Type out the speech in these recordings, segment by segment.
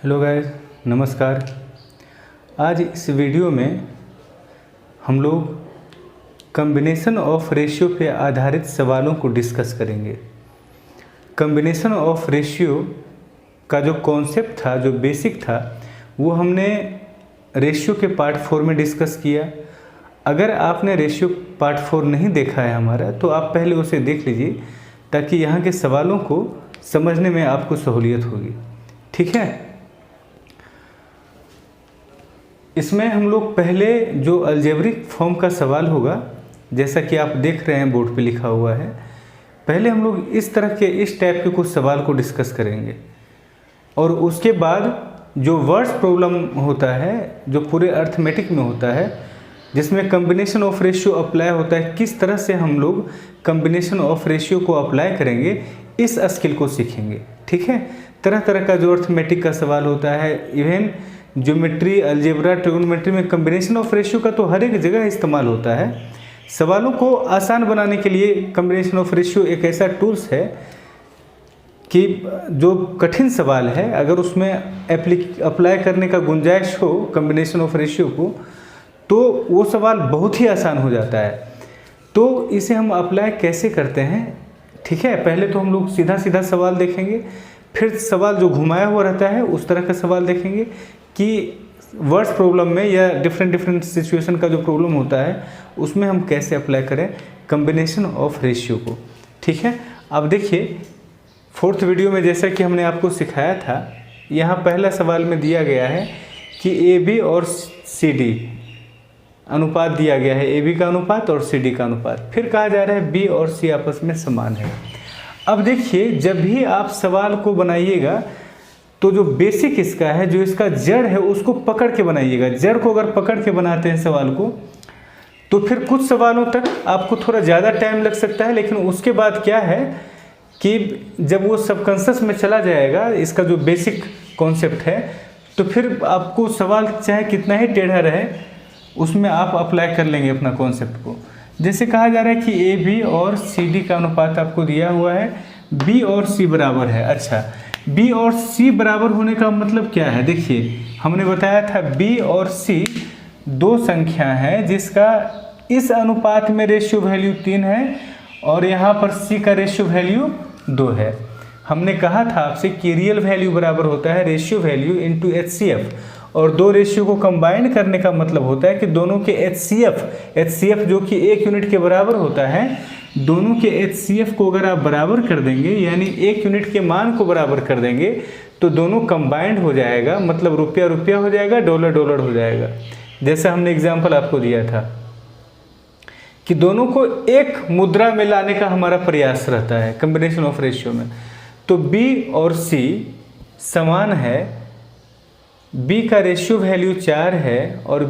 Hello guys, नमस्कार। आज इस वीडियो में हम लोग कम्बिनेशन ऑफ रेशियो पे आधारित सवालों को डिस्कस करेंगे। कम्बिनेशन ऑफ रेशियो का जो कॉन्सेप्ट था, जो बेसिक था, वो हमने रेशियो के पार्ट 4 में डिस्कस किया। अगर आपने रेशियो पार्ट 4 नहीं देखा है हमारा, तो आप पहले उसे देख लीजिए ताकि यहाँ के सवालों को समझने में आपको सहूलियत होगी। ठीक है, इसमें हम लोग पहले जो अलजेब्रिक फॉर्म का सवाल होगा, जैसा कि आप देख रहे हैं बोर्ड पे लिखा हुआ है, पहले हम लोग इस तरह के इस टाइप के कुछ सवाल को डिस्कस करेंगे और उसके बाद जो वर्ड्स प्रॉब्लम होता है, जो पूरे अर्थमेटिक में होता है, जिसमें कम्बिनेशन ऑफ रेशियो अप्लाई होता है, किस तरह से हम लोग कम्बिनेशन ऑफ रेशियो को अप्लाई करेंगे, इस स्किल को सीखेंगे। ठीक है, तरह तरह का जो अर्थमेटिक का सवाल होता है, इवन ज्योमेट्री, अलजेब्रा, ट्रिगोनोमेट्री में कम्बिनेशन ऑफ रेशियो का तो हर एक जगह इस्तेमाल होता है। सवालों को आसान बनाने के लिए कम्बिनेशन ऑफ रेशियो एक ऐसा टूल्स है कि जो कठिन सवाल है, अगर उसमें अप्लाई करने का गुंजाइश हो कम्बिनेशन ऑफ रेशियो को, तो वो सवाल बहुत ही आसान हो जाता है। तो इसे हम अप्लाई कैसे करते हैं? ठीक है, पहले तो हम लोग सीधा सीधा सवाल देखेंगे, फिर सवाल जो घुमाया हुआ रहता है उस तरह का सवाल देखेंगे कि वर्ड्स प्रॉब्लम में या डिफरेंट सिचुएशन का जो प्रॉब्लम होता है उसमें हम कैसे अप्लाई करें कम्बिनेशन ऑफ रेशियो को। ठीक है, अब देखिए 4th वीडियो में जैसा कि हमने आपको सिखाया था, यहाँ पहला सवाल में दिया गया है कि AB और CD अनुपात दिया गया है, AB का अनुपात और CD का अनुपात। फिर कहा जा रहा है B और C आपस में समान है। अब देखिए, जब भी आप सवाल को बनाइएगा तो जो बेसिक इसका है, जो इसका जड़ है, उसको पकड़ के बनाइएगा। जड़ को अगर पकड़ के बनाते हैं सवाल को, तो फिर कुछ सवालों तक आपको थोड़ा ज़्यादा टाइम लग सकता है, लेकिन उसके बाद क्या है कि जब वो सबकॉन्शियस में चला जाएगा, इसका जो बेसिक कॉन्सेप्ट है, तो फिर आपको सवाल चाहे कितना ही टेढ़ा रहे, उसमें आप अप्लाई कर लेंगे अपना कॉन्सेप्ट को। जैसे कहा जा रहा है कि AB और CD का अनुपात आपको दिया हुआ है, B और C बराबर है। अच्छा, B और C बराबर होने का मतलब क्या है? देखिए, हमने बताया था B और C दो संख्या है जिसका इस अनुपात में रेशियो वैल्यू 3 है और यहाँ पर C का रेशियो वैल्यू 2 है। हमने कहा था आपसे कि रियल वैल्यू बराबर होता है रेशियो वैल्यू इंटू HCF, और दो रेशियो को कंबाइन करने का मतलब होता है कि दोनों के HCF जो कि 1 यूनिट के बराबर होता है, दोनों के HCF को अगर आप बराबर कर देंगे, यानी 1 यूनिट के मान को बराबर कर देंगे, तो दोनों कंबाइंड हो जाएगा, मतलब रुपया रुपया हो जाएगा, डॉलर डॉलर हो जाएगा। जैसा हमने एग्जाम्पल आपको दिया था कि दोनों को एक मुद्रा में लाने का हमारा प्रयास रहता है कम्बिनेशन ऑफ रेशियो में। तो B और C समान है, B का रेशियो वैल्यू 4 है और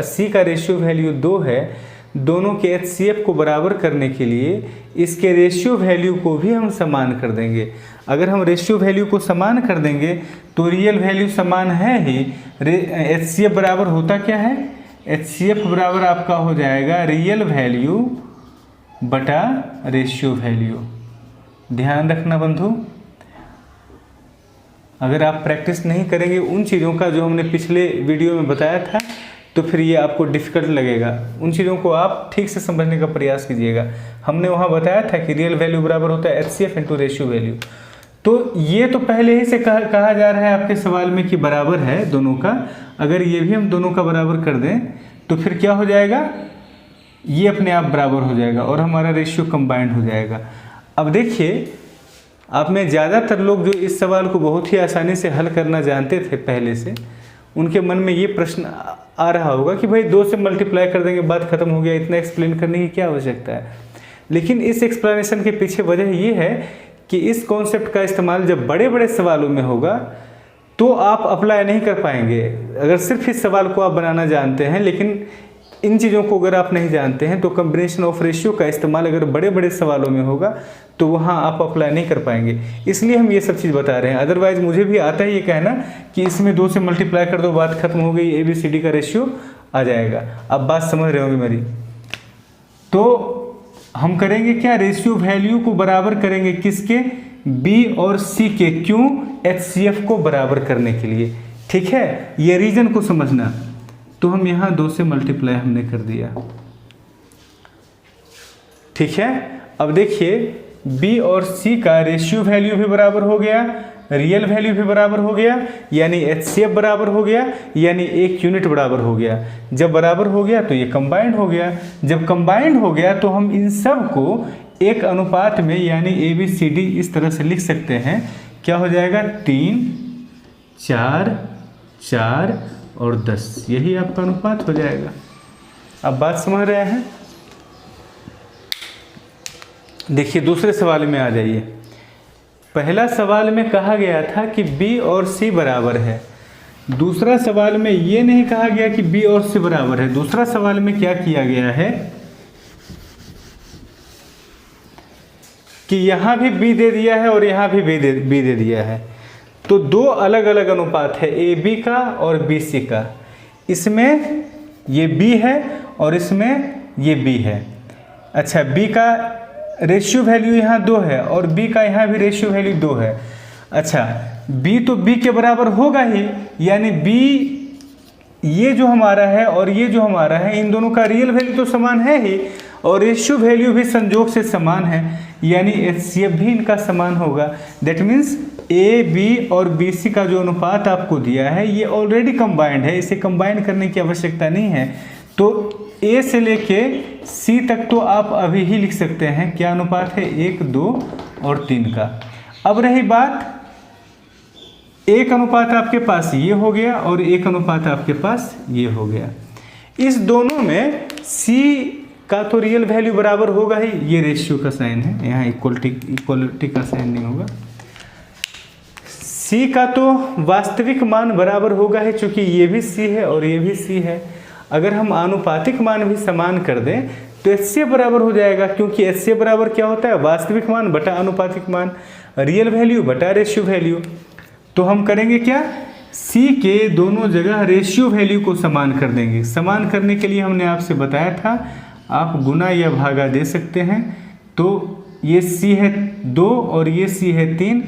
C का रेशियो वैल्यू 2 है। दोनों के HCF को बराबर करने के लिए इसके रेशियो वैल्यू को भी हम समान कर देंगे। अगर हम रेशियो वैल्यू को समान कर देंगे तो रियल वैल्यू समान है ही। HCF बराबर होता क्या है? HCF बराबर आपका हो जाएगा रियल वैल्यू बटा रेशियो वैल्यू। ध्यान रखना बंधु, अगर आप प्रैक्टिस नहीं करेंगे उन चीज़ों का जो हमने पिछले वीडियो में बताया था, तो फिर ये आपको डिफ़िकल्ट लगेगा। उन चीज़ों को आप ठीक से समझने का प्रयास कीजिएगा। हमने वहाँ बताया था कि रियल वैल्यू बराबर होता है HCF इंटू रेशियो वैल्यू। तो ये तो पहले ही से कहा जा रहा है आपके सवाल में कि बराबर है दोनों का। अगर ये भी हम दोनों का बराबर कर दें तो फिर क्या हो जाएगा, ये अपने आप बराबर हो जाएगा और हमारा रेशियो कंबाइंड हो जाएगा। अब देखिए, आप में ज़्यादातर लोग जो इस सवाल को बहुत ही आसानी से हल करना जानते थे पहले से, उनके मन में ये प्रश्न आ रहा होगा कि भाई 2 से मल्टीप्लाई कर देंगे, बात खत्म हो गया, इतना एक्सप्लेन करने की क्या आवश्यकता है। लेकिन इस एक्सप्लेनेशन के पीछे वजह ये है कि इस कॉन्सेप्ट का इस्तेमाल जब बड़े बड़े सवालों में होगा तो आप अप्लाई नहीं कर पाएंगे। अगर सिर्फ इस सवाल को आप बनाना जानते हैं, लेकिन इन चीज़ों को अगर आप नहीं जानते हैं, तो कम्बिनेशन ऑफ रेशियो का इस्तेमाल अगर बड़े बड़े सवालों में होगा तो वहाँ आप अप्लाई नहीं कर पाएंगे। इसलिए हम ये सब चीज़ बता रहे हैं। अदरवाइज़ मुझे भी आता है ये कहना कि इसमें 2 से मल्टीप्लाई कर दो, बात खत्म हो गई, ABCD का रेशियो आ जाएगा। अब बात समझ रहे होंगे मेरी। तो हम करेंगे क्या, रेशियो वैल्यू को बराबर करेंगे किसके, बी और सी के क्यों HCF को बराबर करने के लिए। ठीक है, ये रीजन को समझना। तो हम यहाँ 2 से मल्टीप्लाई हमने कर दिया। ठीक है, अब देखिए बी और सी का रेशियो वैल्यू भी बराबर हो गया, रियल वैल्यू भी बराबर हो गया, यानी HCF बराबर हो गया, यानी एक यूनिट बराबर हो गया। जब बराबर हो गया तो ये कंबाइंड हो गया। जब कंबाइंड हो गया तो हम इन सब को एक अनुपात में यानी ABCD इस तरह से लिख सकते हैं। क्या हो जाएगा, 3, 4, 4 और 10, यही आपका अनुपात हो जाएगा। अब बात समझ रहे हैं। देखिए दूसरे सवाल में आ जाइए। पहला सवाल में कहा गया था कि B और C बराबर है। दूसरा सवाल में ये नहीं कहा गया कि B और C बराबर है। दूसरा सवाल में क्या किया गया है कि यहाँ भी B दे दिया है और यहाँ भी B दे दिया है। तो दो अलग अलग अनुपात है, AB का और BC का। इसमें ये B है और इसमें ये B है। अच्छा, B का रेशियो वैल्यू यहाँ 2 है और B का यहाँ भी रेशियो वैल्यू 2 है। अच्छा, B तो B के बराबर होगा ही, यानी B ये जो हमारा है और ये जो हमारा है, इन दोनों का रियल वैल्यू तो समान है ही और रेशियो वैल्यू भी संयोग से समान है, यानी HCF भी इनका समान होगा। दैट मीन्स AB और BC का जो अनुपात आपको दिया है ये ऑलरेडी कंबाइंड है, इसे कंबाइन करने की आवश्यकता नहीं है। तो A से लेके C तक तो आप अभी ही लिख सकते हैं। क्या अनुपात है, 1, 2 और 3 का। अब रही बात, एक अनुपात आपके पास ये हो गया और एक अनुपात आपके पास ये हो गया। इस दोनों में C का तो रियल वैल्यू बराबर होगा ही, ये रेशियो का साइन है, यहाँ इक्वलिटी का साइन नहीं होगा। C का तो वास्तविक मान बराबर होगा ही, चूंकि ये भी C है और ये भी C है। अगर हम आनुपातिक मान भी समान कर दें तो HCF बराबर हो जाएगा, क्योंकि HCF बराबर क्या होता है, वास्तविक मान बटा आनुपातिक मान, रियल वैल्यू बटा रेशियो वैल्यू। तो हम करेंगे क्या, C के दोनों जगह रेशियो वैल्यू को समान कर देंगे। समान करने के लिए हमने आपसे बताया था आप गुना या भागा दे सकते हैं। तो ये C है 2 और ये C है 3,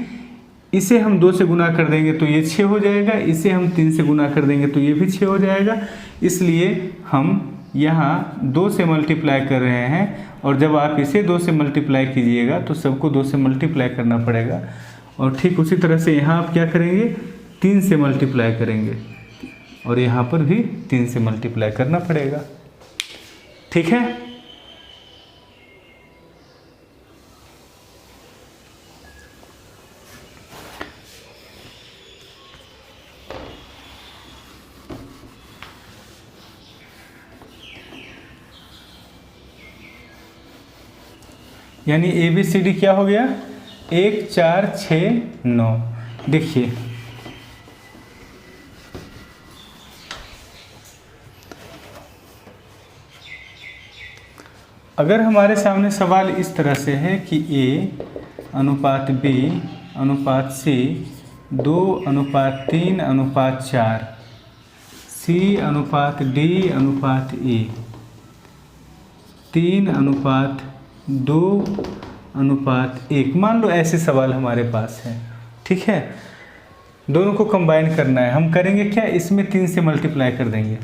इसे हम 2 से गुना कर देंगे तो ये 6 हो जाएगा, इसे हम 3 से गुना कर देंगे तो ये भी 6 हो जाएगा। इसलिए हम यहाँ 2 से मल्टीप्लाई कर रहे हैं, और जब आप इसे 2 से मल्टीप्लाई कीजिएगा तो सबको 2 से मल्टीप्लाई करना पड़ेगा। और ठीक उसी तरह से यहाँ आप क्या करेंगे, 3 से मल्टीप्लाई करेंगे और यहाँ पर भी 3 से मल्टीप्लाई करना पड़ेगा। ठीक है, यानी ABCD क्या हो गया, 1, 4, 6, 9। देखिए अगर हमारे सामने सवाल इस तरह से है कि A अनुपात B अनुपात C 2 अनुपात 3 अनुपात 4, C अनुपात D अनुपात E 3 अनुपात 2 अनुपात 1, मान लो ऐसे सवाल हमारे पास है। ठीक है, दोनों को कंबाइन करना है। हम करेंगे क्या, इसमें 3 से मल्टीप्लाई कर देंगे।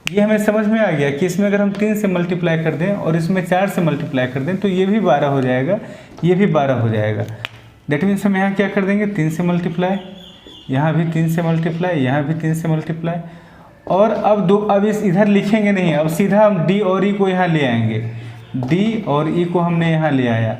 ये हमें समझ में आ गया कि इसमें अगर हम 3 से मल्टीप्लाई कर दें और इसमें 4 से मल्टीप्लाई कर दें तो ये भी 12 हो जाएगा, ये भी 12 हो जाएगा। दैट मीन्स हम यहाँ क्या कर देंगे, 3 से मल्टीप्लाई, यहाँ भी 3 से मल्टीप्लाई, यहाँ भी 3 से मल्टीप्लाई। और अब इस इधर लिखेंगे नहीं, अब सीधा हम D और E को यहाँ ले आएंगे। D और E को हमने यहाँ ले आया।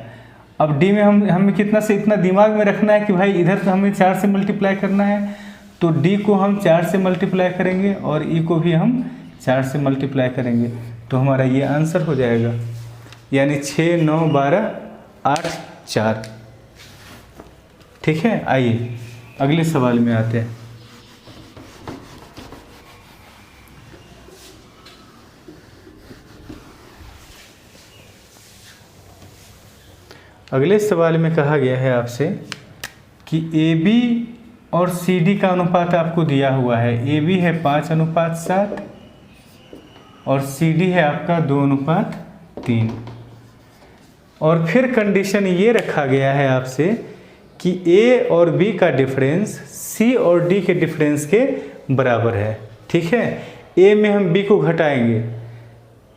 अब D में हमें कितना से इतना दिमाग में रखना है कि भाई इधर तो हमें 4 से मल्टीप्लाई करना है, तो D को हम 4 से मल्टीप्लाई करेंगे और E को भी हम 4 से मल्टीप्लाई करेंगे, तो हमारा ये आंसर हो जाएगा, यानी 6, 9, 12, 8, 4। ठीक है, आइए अगले सवाल में आते हैं। अगले सवाल में कहा गया है आपसे कि AB और CD का अनुपात आपको दिया हुआ है। AB है 5 अनुपात 7 और CD है आपका 2 अनुपात 3। और फिर कंडीशन ये रखा गया है आपसे कि ए और बी का डिफरेंस सी और डी के डिफरेंस के बराबर है। ठीक है, ए में हम बी को घटाएंगे,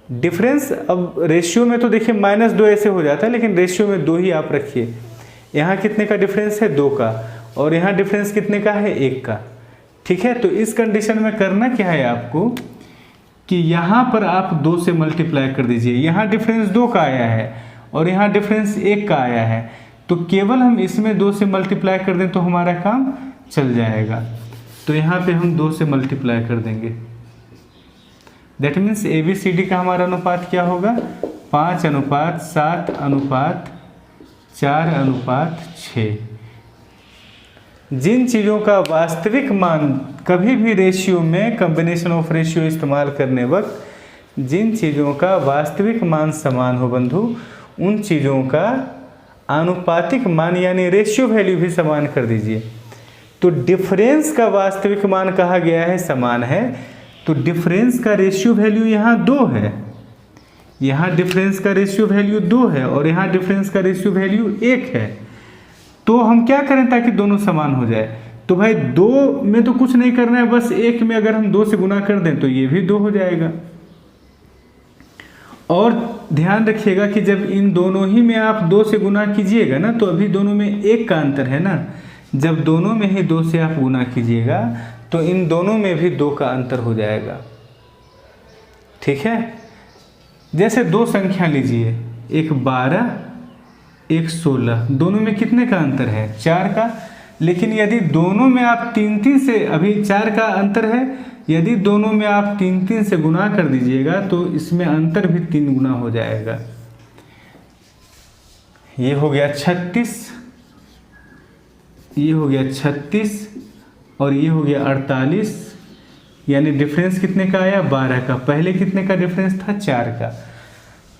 डिफरेंस अब रेशियो में तो देखिए -2 ऐसे हो जाता है, लेकिन रेशियो में 2 ही आप रखिए। यहाँ कितने का डिफरेंस है? 2 का, और यहाँ डिफरेंस कितने का है? 1 का। ठीक है, तो इस कंडीशन में करना क्या है आपको कि यहाँ पर आप 2 से मल्टीप्लाई कर दीजिए। यहाँ डिफरेंस 2 का आया है और यहाँ डिफरेंस 1 का आया है, तो केवल हम इसमें 2 से मल्टीप्लाई कर दें तो हमारा काम चल जाएगा। तो यहाँ पे हम 2 से मल्टीप्लाई कर देंगे। दैट मीन्स ABCD का हमारा अनुपात क्या होगा? 5:7:4:6। जिन चीज़ों का वास्तविक मान कभी भी रेशियो में कॉम्बिनेशन ऑफ रेशियो इस्तेमाल करने वक्त जिन चीज़ों का वास्तविक मान समान हो बंधु, उन चीज़ों का आनुपातिक मान यानी रेशियो वैल्यू भी समान कर दीजिए। तो डिफरेंस का वास्तविक मान कहा गया है समान है, तो डिफरेंस का रेशियो वैल्यू यहाँ 2 है, यहाँ डिफरेंस का रेशियो वैल्यू 2 है और यहाँ डिफरेंस का रेशियो वैल्यू 1 है। तो हम क्या करें ताकि दोनों समान हो जाए? तो भाई 2 में तो कुछ नहीं करना है, बस 1 में अगर हम 2 से गुना कर दें तो ये भी 2 हो जाएगा। और ध्यान रखिएगा कि जब इन दोनों ही में आप 2 से गुना कीजिएगा ना, तो अभी दोनों में 1 का अंतर है ना, जब दोनों में ही 2 से आप गुना कीजिएगा तो इन दोनों में भी 2 का अंतर हो जाएगा। ठीक है, जैसे 2 संख्या लीजिए, एक 12 एक 16, दोनों में कितने का अंतर है? 4 का। लेकिन यदि दोनों में आप 3-3 से, अभी 4 का अंतर है, यदि दोनों में आप 3-3 से गुना कर दीजिएगा तो इसमें अंतर भी 3 गुना हो जाएगा। ये हो गया 36, ये हो गया 36 और ये हो गया 48, यानी डिफरेंस कितने का आया? 12 का। पहले कितने का डिफरेंस था? 4 का।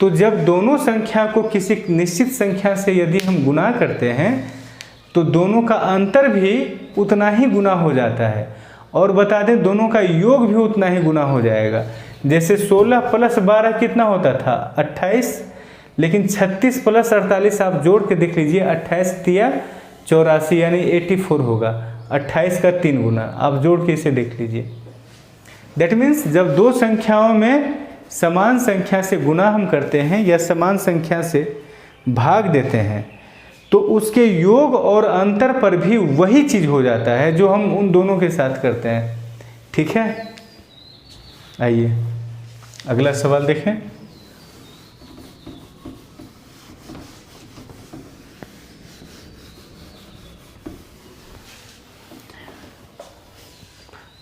तो जब दोनों संख्या को किसी निश्चित संख्या से यदि हम गुना करते हैं तो दोनों का अंतर भी उतना ही गुना हो जाता है, और बता दें दोनों का योग भी उतना ही गुना हो जाएगा। जैसे 16 + 12 कितना होता था? 28, लेकिन 36 + 48 आप जोड़ के देख लीजिए, 28 × 84 यानी 84 होगा। 28 का 3 गुना, आप जोड़ के इसे देख लीजिए। दैट मीन्स जब दो संख्याओं में समान संख्या से गुना हम करते हैं या समान संख्या से भाग देते हैं तो उसके योग और अंतर पर भी वही चीज़ हो जाता है जो हम उन दोनों के साथ करते हैं। ठीक है, आइए अगला सवाल देखें।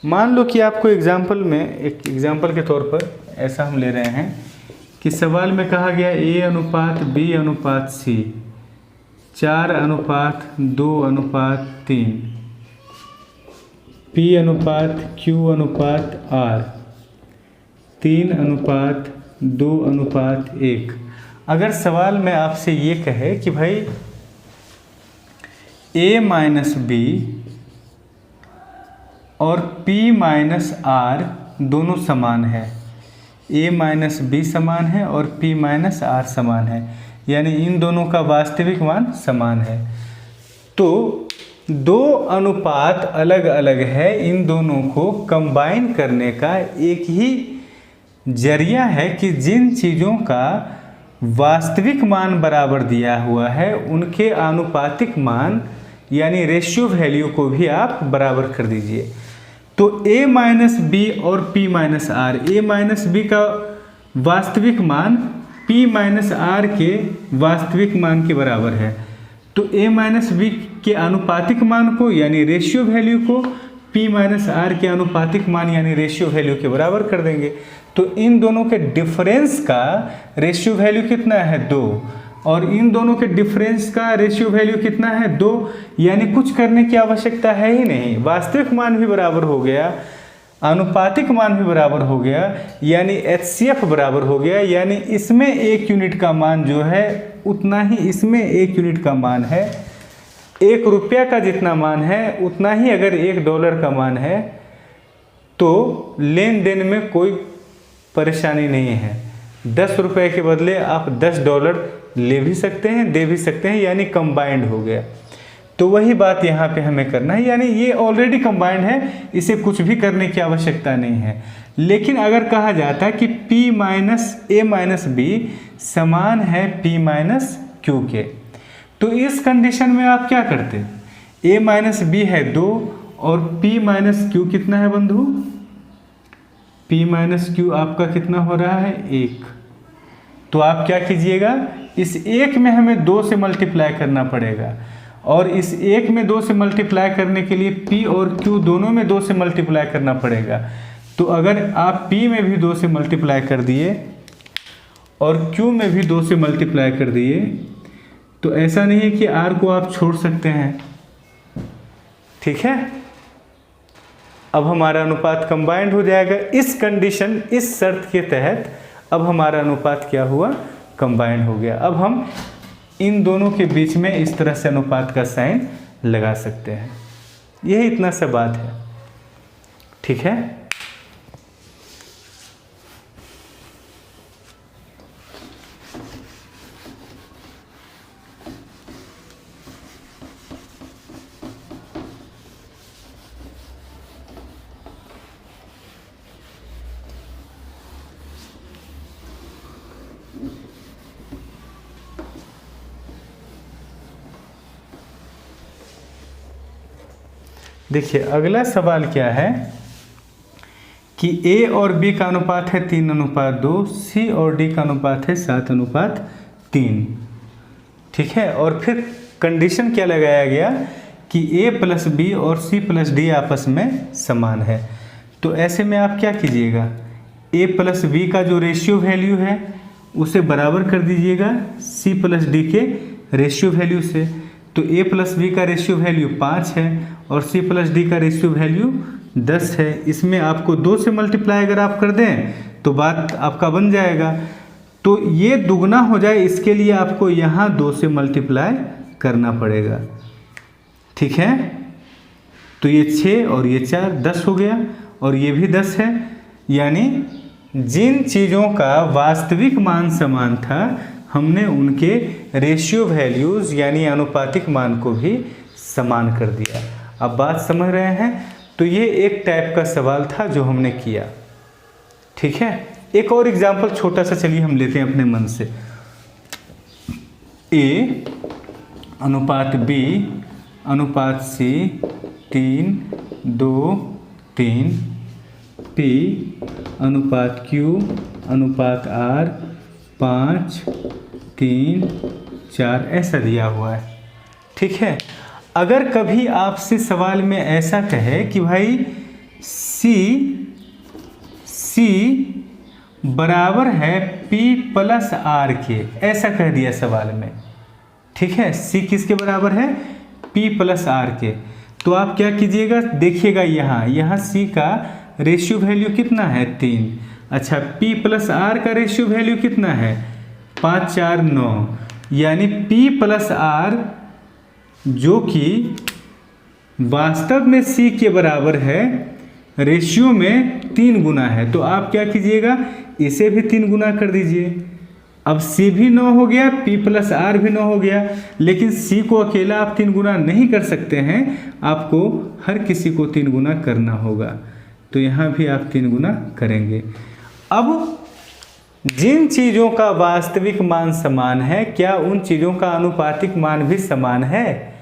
मान लो कि आपको एग्जाम्पल में, एक एग्जाम्पल के तौर पर ऐसा हम ले रहे हैं कि सवाल में कहा गया A/B/C 4:2:3 P/Q/R 3:2:1। अगर सवाल में आपसे ये कहे कि भाई A-B और P-R दोनों समान है, A-B समान है और P-R समान है, यानी इन दोनों का वास्तविक मान समान है, तो दो अनुपात अलग अलग है, इन दोनों को कंबाइन करने का एक ही जरिया है कि जिन चीज़ों का वास्तविक मान बराबर दिया हुआ है उनके आनुपातिक मान यानी रेशियो वैल्यू को भी आप बराबर कर दीजिए। तो A-B और P-R, A-B का वास्तविक मान P-R के वास्तविक मान के बराबर है, तो A-B के आनुपातिक मान को यानी रेशियो वैल्यू को P-R के आनुपातिक मान यानी रेशियो वैल्यू के बराबर कर देंगे। तो इन दोनों के डिफरेंस का रेशियो वैल्यू कितना है? 2, और इन दोनों के डिफरेंस का रेशियो वैल्यू कितना है? 2, यानी कुछ करने की आवश्यकता है ही नहीं, वास्तविक मान भी बराबर हो गया, आनुपातिक मान भी बराबर हो गया, यानी HCF बराबर हो गया, यानी इसमें 1 यूनिट का मान जो है उतना ही इसमें 1 यूनिट का मान है। 1 रुपया का जितना मान है उतना ही अगर $1 का मान है तो लेन देन में कोई परेशानी नहीं है। 10 रुपये के बदले आप $10 ले भी सकते हैं, दे भी सकते हैं, यानी कंबाइंड हो गया। तो वही बात यहाँ पे हमें करना है, यानी ये ऑलरेडी कंबाइंड है, इसे कुछ भी करने की आवश्यकता नहीं है। लेकिन अगर कहा जाता है कि P minus A minus B समान है P माइनस Q के, तो इस कंडीशन में आप क्या करते, A माइनस B है 2 और P माइनस Q कितना है बंधु, P माइनस Q आपका कितना हो रहा है 1। तो आप क्या कीजिएगा, इस 1 में हमें 2 से मल्टीप्लाई करना पड़ेगा, और इस 1 में 2 से मल्टीप्लाई करने के लिए P और Q दोनों में 2 से मल्टीप्लाई करना पड़ेगा। तो अगर आप P में भी 2 से मल्टीप्लाई कर दिए और Q में भी 2 से मल्टीप्लाई कर दिए, तो ऐसा नहीं है कि R को आप छोड़ सकते हैं, ठीक है। अब हमारा अनुपात कंबाइंड हो जाएगा। इस कंडीशन, इस शर्त के तहत अब हमारा अनुपात क्या हुआ, कंबाइंड हो गया। अब हम इन दोनों के बीच में इस तरह से अनुपात का साइन लगा सकते हैं। यही इतना सा बात है, ठीक है। देखिए अगला सवाल क्या है कि A और B का अनुपात है 3:2, C और D का अनुपात है 7:3, ठीक है। और फिर कंडीशन क्या लगाया गया कि A प्लस B और C प्लस D आपस में समान है। तो ऐसे में आप क्या कीजिएगा, A प्लस B का जो रेशियो वैल्यू है उसे बराबर कर दीजिएगा C प्लस D के रेशियो वैल्यू से। तो A प्लस B का रेशियो वैल्यू 5 है और C प्लस D का रेशियो वैल्यू 10 है। इसमें आपको 2 से मल्टीप्लाई अगर आप कर दें तो बात आपका बन जाएगा। तो ये दुगना हो जाए, इसके लिए आपको यहाँ 2 से मल्टीप्लाई करना पड़ेगा, ठीक है। तो ये 6 और ये 4 10 हो गया, और ये भी 10 है। यानी जिन चीज़ों का वास्तविक मान समान था, हमने उनके रेशियो वैल्यूज़ यानी आनुपातिक मान को भी समान कर दिया। अब बात समझ रहे हैं। तो ये एक टाइप का सवाल था जो हमने किया, ठीक है। एक और एग्जाम्पल छोटा सा चलिए हम लेते हैं अपने मन से। A अनुपात B अनुपात C 3:2:3, P अनुपात Q अनुपात R 5:3:4 ऐसा दिया हुआ है, ठीक है। अगर कभी आपसे सवाल में ऐसा कहे कि भाई C बराबर है P प्लस R के, ऐसा कह दिया सवाल में, ठीक है। C किसके बराबर है, P प्लस R के। तो आप क्या कीजिएगा, देखिएगा यहाँ C का रेशियो वैल्यू कितना है 3। अच्छा, P प्लस R का रेशियो वैल्यू कितना है 5 4 9, यानी P प्लस R जो कि वास्तव में C के बराबर है, रेशियो में 3 गुना है। तो आप क्या कीजिएगा, इसे भी 3 गुना कर दीजिए। अब C भी 9 हो गया, P प्लस R भी 9 हो गया, लेकिन C को अकेला आप 3 गुना नहीं कर सकते हैं, आपको हर किसी को 3 गुना करना होगा। तो यहाँ भी आप 3 गुना करेंगे। अब जिन चीज़ों का वास्तविक मान समान है, क्या उन चीज़ों का आनुपातिक मान भी समान है?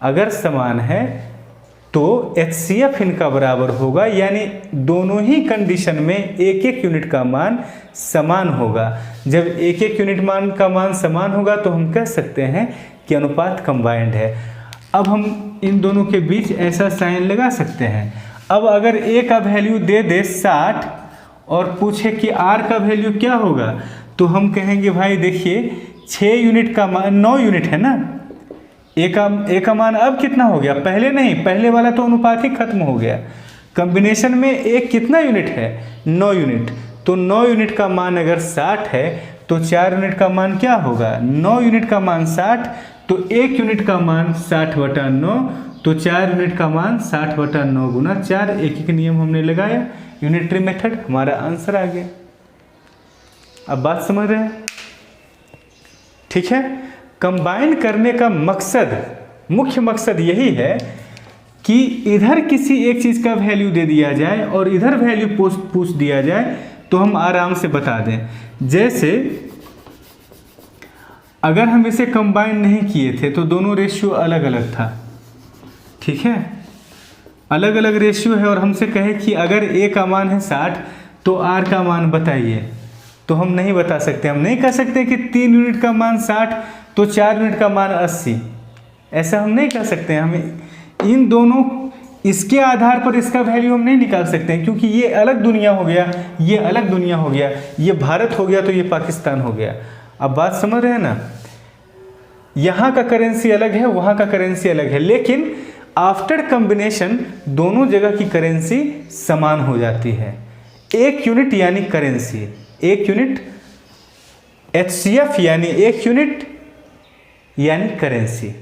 अगर समान है तो HCF इनका बराबर होगा, यानी दोनों ही कंडीशन में एक एक यूनिट का मान समान होगा। जब एक एक यूनिट मान का मान समान होगा तो हम कह सकते हैं कि अनुपात कंबाइंड है। अब हम इन दोनों के बीच ऐसा साइन लगा सकते हैं। अब अगर A का वैल्यू दे दे 60 और पूछे कि R का वैल्यू क्या होगा, तो हम कहेंगे भाई देखिए 6 यूनिट का मान 9 यूनिट है ना, A का मान अब कितना हो गया, पहले नहीं, पहले वाला तो अनुपात ही खत्म हो गया। कॉम्बिनेशन में एक कितना यूनिट है 9 यूनिट। तो 9 यूनिट का मान अगर 60 है तो 4 यूनिट का मान क्या होगा, 9 यूनिट का मान 60, तो 1 यूनिट का मान 60/9, तो 4 यूनिट का मान 60/9 गुना 4। एक नियम हमने लगाया, यूनिटरी मेथड, हमारा आंसर आ गया। अब बात समझ रहे हैं, ठीक है। कंबाइन करने का मकसद मुख्य मकसद यही है कि इधर किसी एक चीज़ का वैल्यू दे दिया जाए और इधर वैल्यू पूछ दिया जाए तो हम आराम से बता दें। जैसे अगर हम इसे कंबाइन नहीं किए थे तो दोनों रेशियो अलग अलग था, ठीक है, अलग अलग रेशियो है और हमसे कहे कि अगर ए का मान है 60 तो आर का मान बताइए, तो हम नहीं बता सकते। हम नहीं कह सकते कि 3 यूनिट का मान 60 तो 4 यूनिट का मान 80, ऐसा हम नहीं कह सकते। हमें इन दोनों इसके आधार पर इसका वैल्यू हम नहीं निकाल सकते हैं, क्योंकि ये अलग दुनिया हो गया, ये अलग दुनिया हो गया, ये भारत हो गया तो ये पाकिस्तान हो गया। अब बात समझ रहे हैं ना, यहाँ का करेंसी अलग है, वहाँ का करेंसी अलग है, लेकिन आफ्टर कम्बिनेशन दोनों जगह की करेंसी समान हो जाती है। 1 यूनिट यानी करेंसी, 1 यूनिट HCF यानी 1 यूनिट यानी करेंसी।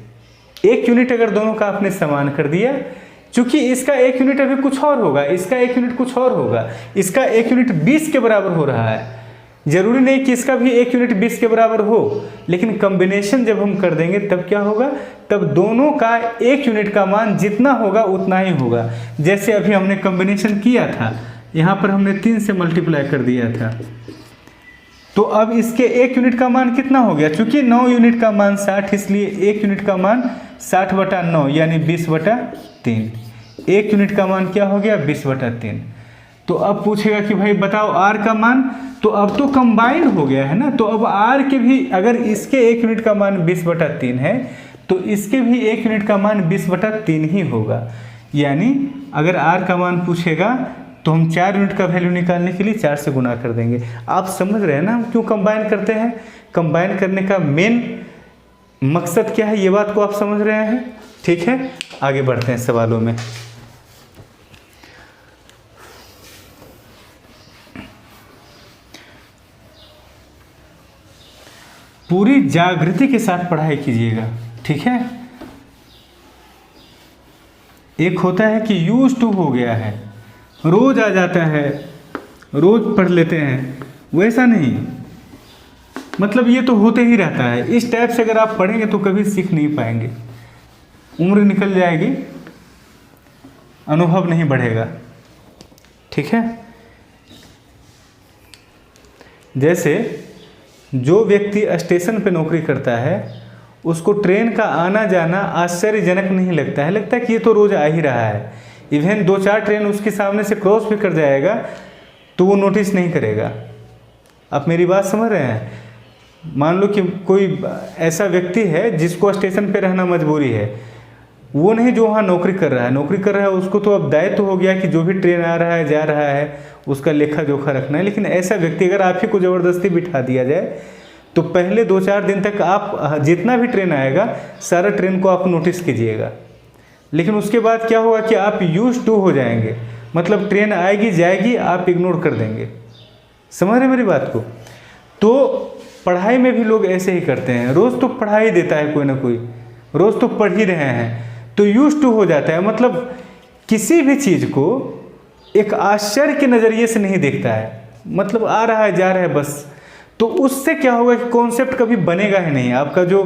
1 यूनिट अगर दोनों का आपने समान कर दिया, चूंकि इसका 1 यूनिट अभी कुछ और होगा, इसका 1 यूनिट कुछ और होगा, इसका 1 यूनिट 20 के बराबर हो रहा है, जरूरी नहीं कि इसका भी 1 यूनिट 20 के बराबर हो, लेकिन कॉम्बिनेशन जब हम कर देंगे तब क्या होगा, तब दोनों का 1 यूनिट का मान जितना होगा उतना ही होगा। जैसे अभी हमने कॉम्बिनेशन किया था, यहाँ पर हमने 3 से मल्टीप्लाई कर दिया था, तो अब इसके 1 यूनिट का मान कितना हो गया, चूंकि 9 यूनिट का मान 60, इसलिए 1 यूनिट का मान 60/9 यानी 20/3। 1 यूनिट का मान क्या हो गया, 20/3। तो अब पूछेगा कि भाई बताओ आर का मान, तो अब तो कंबाइंड हो गया है ना, तो अब आर के भी अगर इसके 1 यूनिट का मान 20/3 है तो इसके भी 1 यूनिट का मान 20/3 ही होगा। यानी अगर आर का मान पूछेगा तो हम 4 यूनिट का वैल्यू निकालने के लिए 4 से गुना कर देंगे। आप समझ रहे हैं ना हम क्यों कंबाइन करते हैं, कंबाइन करने का मेन मकसद क्या है, ये बात को आप समझ रहे हैं। ठीक है, आगे बढ़ते हैं सवालों में। पूरी जागृति के साथ पढ़ाई कीजिएगा, ठीक है। एक होता है कि यूज टू हो गया है, रोज आ जाता है, रोज पढ़ लेते हैं, वैसा नहीं, मतलब ये तो होते ही रहता है। इस टाइप से अगर आप पढ़ेंगे तो कभी सीख नहीं पाएंगे, उम्र निकल जाएगी, अनुभव नहीं बढ़ेगा, ठीक है। जैसे जो व्यक्ति स्टेशन पे नौकरी करता है उसको ट्रेन का आना जाना आश्चर्यजनक नहीं लगता है, लगता है कि ये तो रोज आ ही रहा है। इवन 2-4 ट्रेन उसके सामने से क्रॉस भी कर जाएगा तो वो नोटिस नहीं करेगा। आप मेरी बात समझ रहे हैं। मान लो कि कोई ऐसा व्यक्ति है जिसको स्टेशन पे रहना मजबूरी है, वो नहीं जो वहाँ नौकरी कर रहा है, उसको तो अब दायित्व हो गया कि जो भी ट्रेन आ रहा है जा रहा है उसका लेखा जोखा रखना है। लेकिन ऐसा व्यक्ति अगर आप ही को ज़बरदस्ती बिठा दिया जाए तो पहले 2-4 दिन तक आप जितना भी ट्रेन आएगा सारा ट्रेन को आप नोटिस कीजिएगा, लेकिन उसके बाद क्या होगा कि आप यूज टू हो जाएंगे, मतलब ट्रेन आएगी जाएगी आप इग्नोर कर देंगे। समझ रहे मेरी बात को। तो पढ़ाई में भी लोग ऐसे ही करते हैं, रोज़ तो पढ़ाई देता है कोई ना कोई, रोज़ तो पढ़ ही रहे हैं, तो यूज टू हो जाता है, मतलब किसी भी चीज़ को एक आश्चर्य के नज़रिए से नहीं देखता है, मतलब आ रहा है जा रहा है बस। तो उससे क्या होगा कि कॉन्सेप्ट कभी बनेगा ही नहीं, आपका जो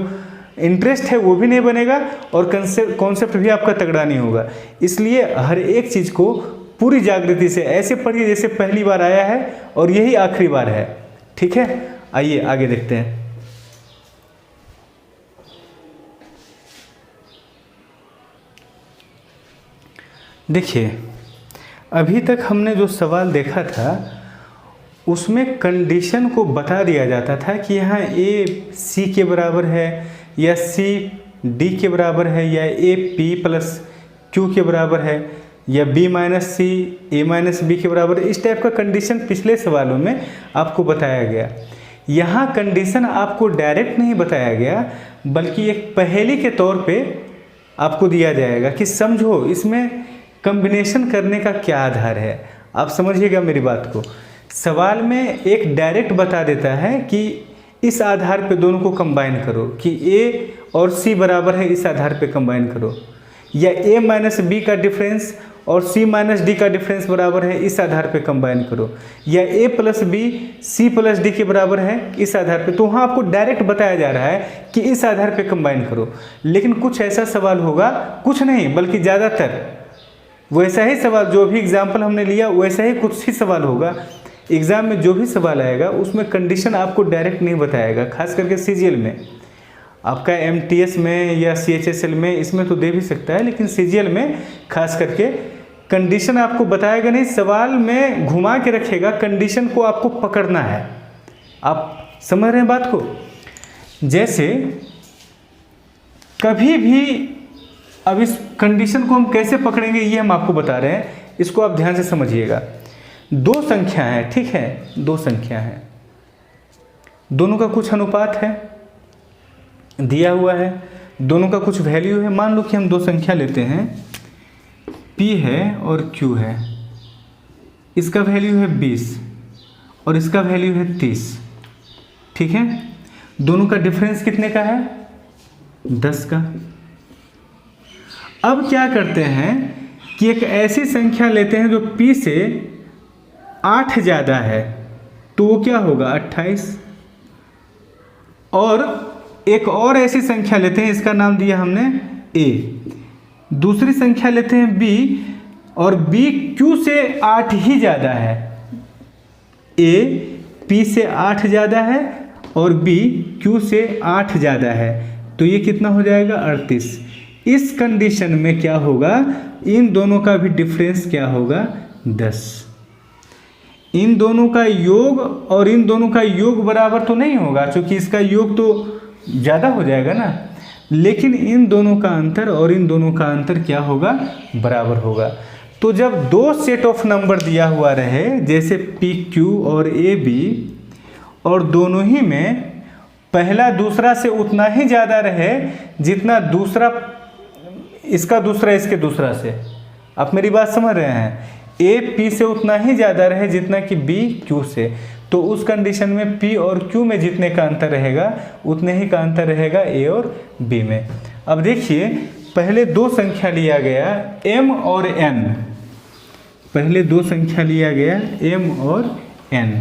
इंटरेस्ट है वो भी नहीं बनेगा और कॉन्सेप्ट भी आपका तगड़ा नहीं होगा। इसलिए हर एक चीज़ को पूरी जागृति से ऐसे पढ़िए जैसे पहली बार आया है और यही आखिरी बार है, ठीक है। आइए आगे देखते हैं। देखिए अभी तक हमने जो सवाल देखा था उसमें कंडीशन को बता दिया जाता था कि यहाँ ए सी के बराबर है या सी डी के बराबर है या ए पी प्लस क्यू के बराबर है या बी माइनस सी ए माइनस बी के बराबर। इस टाइप का कंडीशन पिछले सवालों में आपको बताया गया। यहाँ कंडीशन आपको डायरेक्ट नहीं बताया गया बल्कि एक पहेली के तौर पे आपको दिया जाएगा कि समझो इसमें कॉम्बिनेशन करने का क्या आधार है। आप समझिएगा मेरी बात को। सवाल में एक डायरेक्ट बता देता है कि इस आधार पे दोनों को कंबाइन करो, कि ए और सी बराबर है इस आधार पे कंबाइन करो, या ए माइनस बी का डिफरेंस और c माइनस डी का डिफरेंस बराबर है, इस आधार पे कंबाइन करो, या a plus b c plus d के बराबर है, इस आधार पे। तो वहाँ आपको डायरेक्ट बताया जा रहा है कि इस आधार पे कंबाइन करो। लेकिन कुछ ऐसा सवाल होगा, कुछ नहीं बल्कि ज़्यादातर वैसा ही सवाल, जो भी एग्जाम्पल हमने लिया वैसा ही कुछ ही सवाल होगा। एग्ज़ाम में जो भी सवाल आएगा उसमें कंडीशन आपको डायरेक्ट नहीं बताएगा, खास करके CGL में। आपका MTS में या CHSL में इसमें तो दे भी सकता है, लेकिन CGL में खास करके कंडीशन आपको बताएगा नहीं, सवाल में घुमा के रखेगा, कंडीशन को आपको पकड़ना है। आप समझ रहे हैं बात को? जैसे कभी भी, अब इस कंडीशन को हम कैसे पकड़ेंगे ये हम आपको बता रहे हैं, इसको आप ध्यान से समझिएगा। दो संख्या है, ठीक है, दो संख्या है, दोनों का कुछ अनुपात है दिया हुआ है, दोनों का कुछ वैल्यू है। मान लो कि हम दो संख्या लेते हैं, P है और Q है, इसका वैल्यू है 20 और इसका वैल्यू है 30, ठीक है। दोनों का डिफरेंस कितने का है? 10 का। अब क्या करते हैं कि एक ऐसी संख्या लेते हैं जो P से 8 ज़्यादा है, तो वो क्या होगा? 28। और एक और ऐसी संख्या लेते हैं, इसका नाम दिया हमने A। दूसरी संख्या लेते हैं B, और B Q से 8 ही ज़्यादा है। A P से 8 ज़्यादा है और B Q से 8 ज़्यादा है, तो ये कितना हो जाएगा? 38। इस कंडीशन में क्या होगा? इन दोनों का भी डिफरेंस क्या होगा? 10। इन दोनों का योग और इन दोनों का योग बराबर तो नहीं होगा, क्योंकि इसका योग तो ज़्यादा हो जाएगा ना, लेकिन इन दोनों का अंतर और इन दोनों का अंतर क्या होगा? बराबर होगा। तो जब दो सेट ऑफ नंबर दिया हुआ रहे, जैसे PQ और AB, और दोनों ही में पहला दूसरा से उतना ही ज़्यादा रहे जितना दूसरा इसका दूसरा इसके दूसरा से, आप मेरी बात समझ रहे हैं? A P से उतना ही ज़्यादा रहे जितना कि B Q से, तो उस कंडीशन में P और Q में जितने का अंतर रहेगा उतने ही का अंतर रहेगा A और B में। अब देखिए, पहले दो संख्या लिया गया M और N, पहले दो संख्या लिया गया M और N।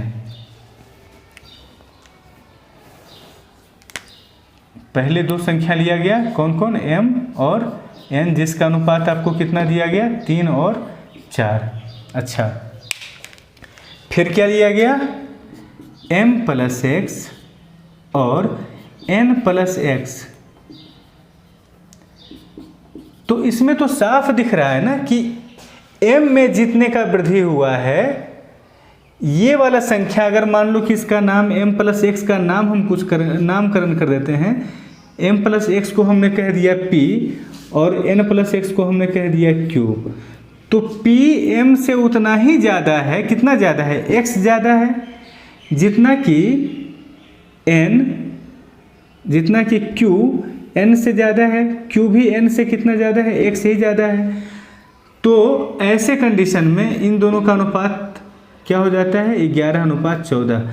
पहले दो संख्या लिया गया, कौन कौन? M और N, जिसका अनुपात आपको कितना दिया गया? 3 और 4। अच्छा, फिर क्या लिया गया? M प्लस x और N प्लस x। तो इसमें तो साफ दिख रहा है ना कि M में जितने का वृद्धि हुआ है, ये वाला संख्या अगर मान लो कि इसका नाम M प्लस x का नाम हम कुछ नामकरण कर देते हैं, M प्लस x को हमने कह दिया P और N प्लस x को हमने कह दिया Q, तो P M से उतना ही ज़्यादा है, कितना ज़्यादा है? x ज़्यादा है, जितना कि Q N से ज़्यादा है, Q भी N से कितना ज़्यादा है? x से ही ज़्यादा है। तो ऐसे कंडीशन में इन दोनों का अनुपात क्या हो जाता है? 11:14।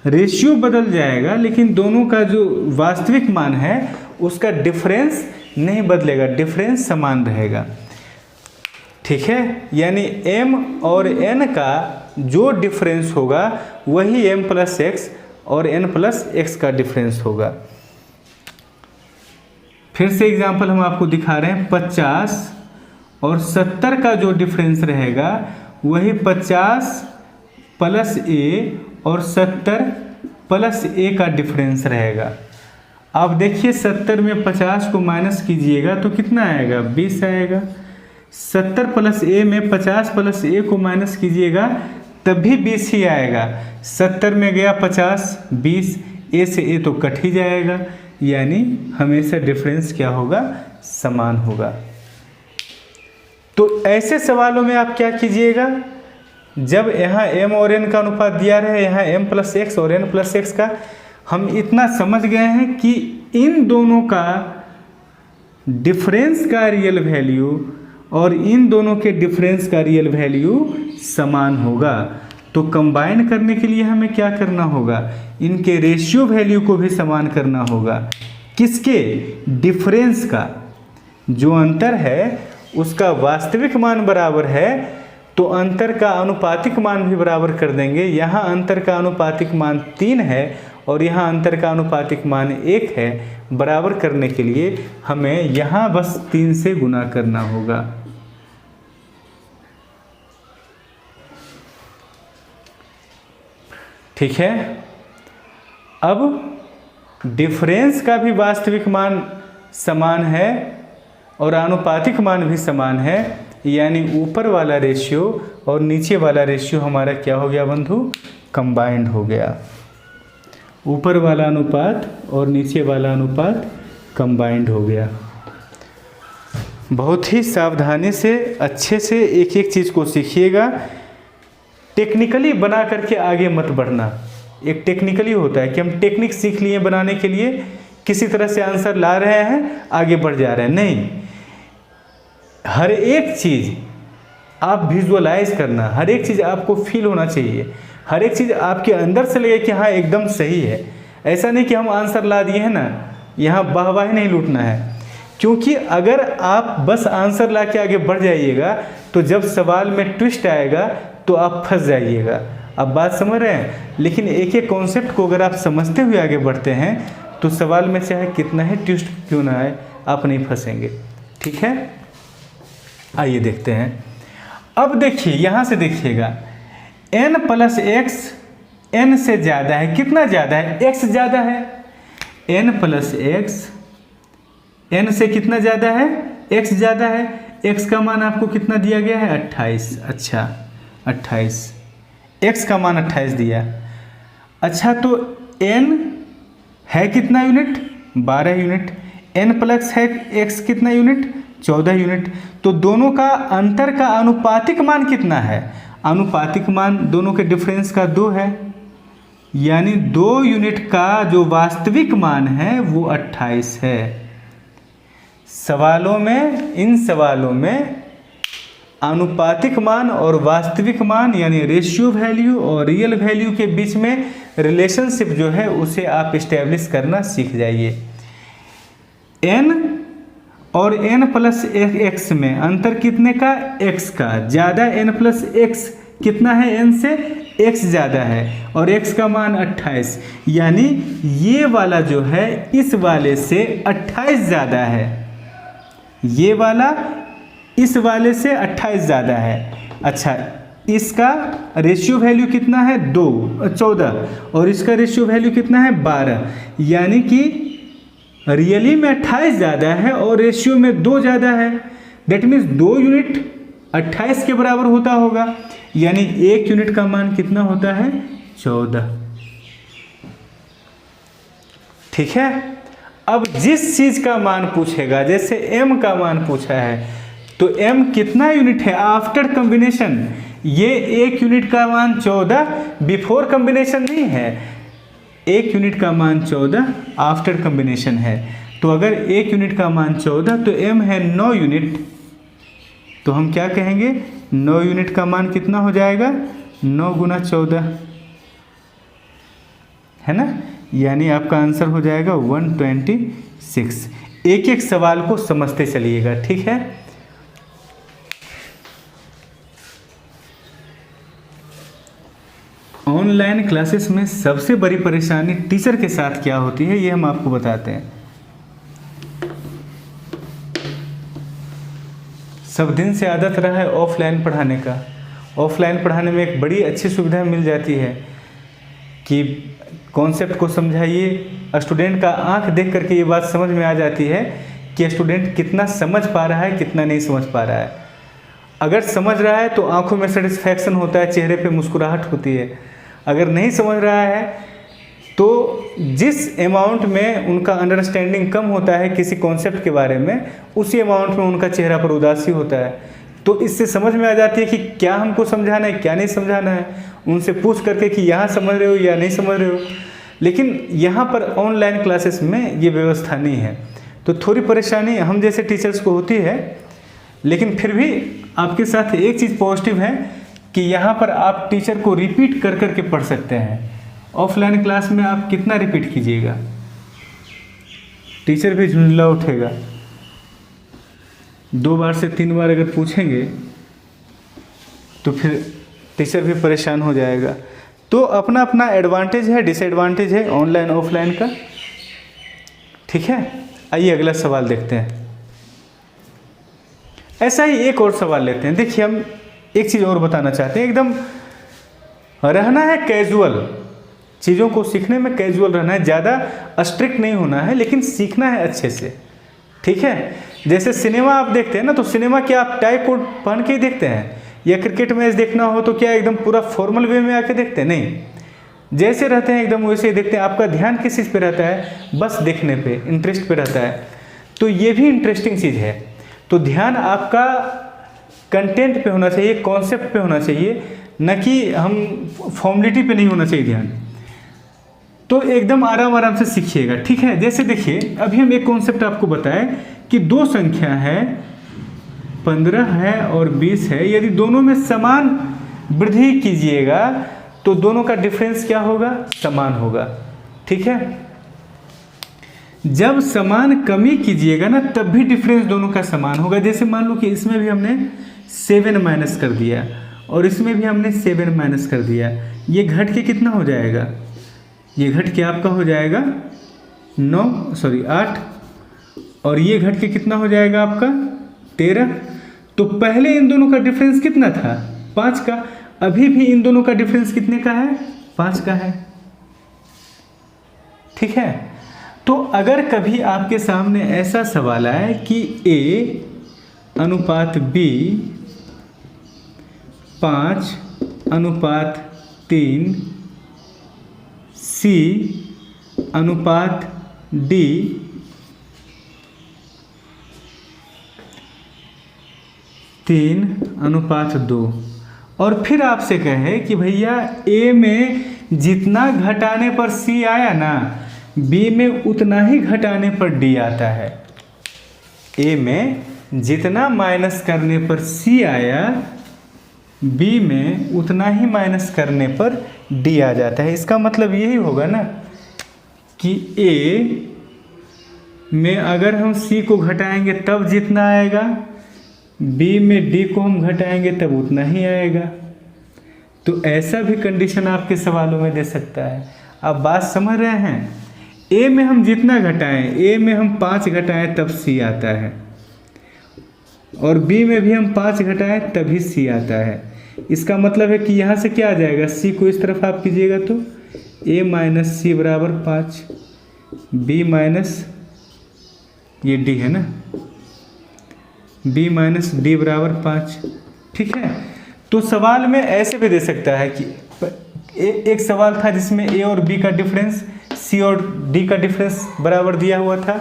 रेशियो बदल जाएगा, लेकिन दोनों का जो वास्तविक मान है उसका डिफरेंस नहीं बदलेगा, डिफरेंस समान रहेगा, ठीक है। यानी M और N का जो डिफरेंस होगा वही M प्लस x और N प्लस x का डिफरेंस होगा। फिर से एग्जांपल हम आपको दिखा रहे हैं, 50 और 70 का जो डिफरेंस रहेगा वही 50 प्लस A और 70 प्लस A का डिफरेंस रहेगा। अब देखिए, 70 में 50 को माइनस कीजिएगा तो कितना आएगा? 20 आएगा। 70 प्लस A में 50 प्लस A को माइनस कीजिएगा तब भी 20 ही आएगा। 70 में गया 50, 20, A से A तो कट ही जाएगा, यानी हमेशा डिफरेंस क्या होगा? समान होगा। तो ऐसे सवालों में आप क्या कीजिएगा, जब यहाँ M और N का अनुपात दिया रहे, यहाँ M प्लस x और N प्लस x का, हम इतना समझ गए हैं कि इन दोनों का डिफरेंस का रियल वैल्यू और इन दोनों के डिफरेंस का रियल वैल्यू समान होगा। तो कंबाइन करने के लिए हमें क्या करना होगा? इनके रेशियो वैल्यू को भी समान करना होगा। किसके? डिफरेंस का। जो अंतर है उसका वास्तविक मान बराबर है तो अंतर का अनुपातिक मान भी बराबर कर देंगे। यहाँ अंतर का अनुपातिक मान 3 है और यहाँ अंतर का अनुपातिक मान 1 है। बराबर करने के लिए हमें यहाँ बस 3 से गुना करना होगा। ठीक है। अब डिफरेंस का भी वास्तविक मान समान है और आनुपातिक मान भी समान है, यानी ऊपर वाला रेशियो और नीचे वाला रेशियो हमारा क्या हो गया बंधु? कंबाइंड हो गया। ऊपर वाला अनुपात और नीचे वाला अनुपात कंबाइंड हो गया। बहुत ही सावधानी से अच्छे से एक एक चीज़ को सीखिएगा। टेक्निकली बना करके आगे मत बढ़ना। एक टेक्निकली होता है कि हम टेक्निक सीख लिए बनाने के लिए, किसी तरह से आंसर ला रहे हैं, आगे बढ़ जा रहे हैं। नहीं, हर एक चीज़ आप विजुअलाइज करना, हर एक चीज़ आपको फील होना चाहिए, हर एक चीज़ आपके अंदर से लगे कि हाँ एकदम सही है। ऐसा नहीं कि हम आंसर ला दिए हैं ना, यहाँ वाहवाही नहीं लूटना है। क्योंकि अगर आप बस आंसर ला के आगे बढ़ जाइएगा तो जब सवाल में ट्विस्ट आएगा तो आप फंस जाइएगा। आप बात समझ रहे हैं? लेकिन एक एक कॉन्सेप्ट को अगर आप समझते हुए आगे बढ़ते हैं तो सवाल में चाहे कितना ही ट्विस्ट क्यों ना आए, आप नहीं फंसेंगे। ठीक है, आइए देखते हैं। अब देखिए, यहाँ से देखिएगा, n + x n से ज़्यादा है। कितना ज़्यादा है? x ज़्यादा है। n + x n से कितना ज़्यादा है? x ज़्यादा है। x का मान आपको कितना दिया गया है? 28। अच्छा, 28, x का मान 28 दिया। अच्छा, तो n है कितना यूनिट? 12 यूनिट। n + है x कितना यूनिट? 14 यूनिट। तो दोनों का अंतर का अनुपातिक मान कितना है? अनुपातिक मान दोनों के डिफरेंस का 2 है, यानी 2 यूनिट का जो वास्तविक मान है वो 28 है। सवालों में, इन सवालों में आनुपातिक मान और वास्तविक मान यानी रेशियो वैल्यू और रियल वैल्यू के बीच में रिलेशनशिप जो है उसे आप इस्टेब्लिश करना सीख जाइए। n और n + x में अंतर कितने का? x का। ज़्यादा n + x कितना है? n से x ज़्यादा है और x का मान 28, यानी ये वाला जो है इस वाले से 28 ज़्यादा है। ये वाला इस वाले से 28 ज़्यादा है। अच्छा, इसका रेशियो वैल्यू कितना है? 14 और इसका रेशियो वैल्यू कितना है? 12, यानी कि रियली में 28 ज़्यादा है और रेशियो में 2 ज़्यादा है। दैट मीन्स 2 यूनिट 28 के बराबर होता होगा, यानी 1 यूनिट का मान कितना होता है? 14। ठीक है। अब जिस चीज़ का मान पूछेगा, जैसे m का मान पूछा है, तो m कितना यूनिट है आफ्टर कॉम्बिनेशन? ये 1 यूनिट का मान 14 बिफोर कॉम्बिनेशन नहीं है, 1 यूनिट का मान 14 आफ्टर कॉम्बिनेशन है। तो अगर 1 यूनिट का मान 14 तो m है 9 यूनिट, तो हम क्या कहेंगे? 9 यूनिट का मान कितना हो जाएगा? 9 × 14 है ना, यानी आपका आंसर हो जाएगा 126। एक एक सवाल को समझते चलिएगा। ठीक है। ऑनलाइन क्लासेस में सबसे बड़ी परेशानी टीचर के साथ क्या होती है, ये हम आपको बताते हैं। सब दिन से आदत रहा है ऑफलाइन पढ़ाने का। ऑफलाइन पढ़ाने में एक बड़ी अच्छी सुविधा मिल जाती है कि कॉन्सेप्ट को समझाइए। स्टूडेंट का आंख देख करके ये बात समझ में आ जाती है कि स्टूडेंट कितना समझ पा रहा है, कितना नहीं समझ पा रहा है। अगर समझ रहा है तो आंखों में सेटिस्फैक्शन होता है, चेहरे पे मुस्कुराहट होती है। अगर नहीं समझ रहा है तो जिस अमाउंट में उनका अंडरस्टैंडिंग कम होता है किसी कॉन्सेप्ट के बारे में, उसी अमाउंट में उनका चेहरा पर उदासी होता है। तो इससे समझ में आ जाती है कि क्या हमको समझाना है, क्या नहीं समझाना है, उनसे पूछ करके कि यहाँ समझ रहे हो या नहीं समझ रहे हो। लेकिन यहाँ पर ऑनलाइन क्लासेस में ये व्यवस्था नहीं है, तो थोड़ी परेशानी हम जैसे टीचर्स को होती है। लेकिन फिर भी आपके साथ एक चीज़ पॉजिटिव है कि यहाँ पर आप टीचर को रिपीट कर कर के पढ़ सकते हैं। ऑफलाइन क्लास में आप कितना रिपीट कीजिएगा, टीचर भी झुंझला उठेगा। 2 बार से 3 बार अगर पूछेंगे तो फिर टीचर भी परेशान हो जाएगा। तो अपना अपना एडवांटेज है, डिसएडवांटेज है ऑनलाइन ऑफलाइन का। ठीक है, आइए अगला सवाल देखते हैं। ऐसा ही एक और सवाल लेते हैं। देखिए, हम एक चीज़ और बताना चाहते हैं, एकदम रहना है कैजुअल, चीज़ों को सीखने में कैजुअल रहना है, ज़्यादा स्ट्रिक्ट नहीं होना है, लेकिन सीखना है अच्छे से। ठीक है, जैसे सिनेमा आप देखते हैं ना, तो सिनेमा क्या आप टाई कोट पहन के ही देखते हैं, या क्रिकेट मैच देखना हो तो क्या एकदम पूरा फॉर्मल वे में आके देखते हैं? नहीं, जैसे रहते हैं एकदम वैसे ही देखते हैं। आपका ध्यान किस चीज़ पे रहता है? बस देखने पे, इंटरेस्ट पे रहता है। तो ये भी इंटरेस्टिंग चीज़ है। तो ध्यान आपका कंटेंट पे होना चाहिए, कॉन्सेप्ट पे होना चाहिए, न कि हम फॉर्मेलिटी पे नहीं होना चाहिए ध्यान। तो एकदम आराम आराम से सीखिएगा। ठीक है, जैसे देखिए, अभी हम एक कॉन्सेप्ट आपको बताएं कि दो संख्या है, 15 है और 20 है। यदि दोनों में समान वृद्धि कीजिएगा तो दोनों का डिफरेंस क्या होगा? समान होगा। ठीक है, जब समान कमी कीजिएगा ना, तब भी डिफरेंस दोनों का समान होगा। जैसे मान लो कि इसमें भी हमने 7 माइनस कर दिया और इसमें भी हमने 7 माइनस कर दिया, ये घट के कितना हो जाएगा? ये घट के आपका हो जाएगा 8, और ये घट के कितना हो जाएगा आपका 13। तो पहले इन दोनों का डिफरेंस कितना था? 5 का। अभी भी इन दोनों का डिफरेंस कितने का है? 5 का है। ठीक है, तो अगर कभी आपके सामने ऐसा सवाल आए कि A अनुपात B 5:3, C अनुपात D 3:2, और फिर आपसे कहे कि भैया A में जितना घटाने पर C आया ना, B में उतना ही घटाने पर D आता है। A में जितना माइनस करने पर C आया, B में उतना ही माइनस करने पर D आ जाता है। इसका मतलब यही होगा ना कि A में अगर हम C को घटाएंगे तब जितना आएगा, B में D को हम घटाएंगे तब उतना ही आएगा। तो ऐसा भी कंडीशन आपके सवालों में दे सकता है। आप बात समझ रहे हैं? A में हम जितना घटाएं, A में हम 5 घटाएं तब C आता है, और B में भी हम 5 घटाएं तभी C आता है। इसका मतलब है कि यहाँ से क्या आ जाएगा? C को इस तरफ आप कीजिएगा तो A माइनस C बराबर 5, B माइनस ये D है ना, B माइनस D बराबर 5। ठीक है, तो सवाल में ऐसे भी दे सकता है कि एक सवाल था जिसमें A और B का डिफरेंस C और D का डिफरेंस बराबर दिया हुआ था,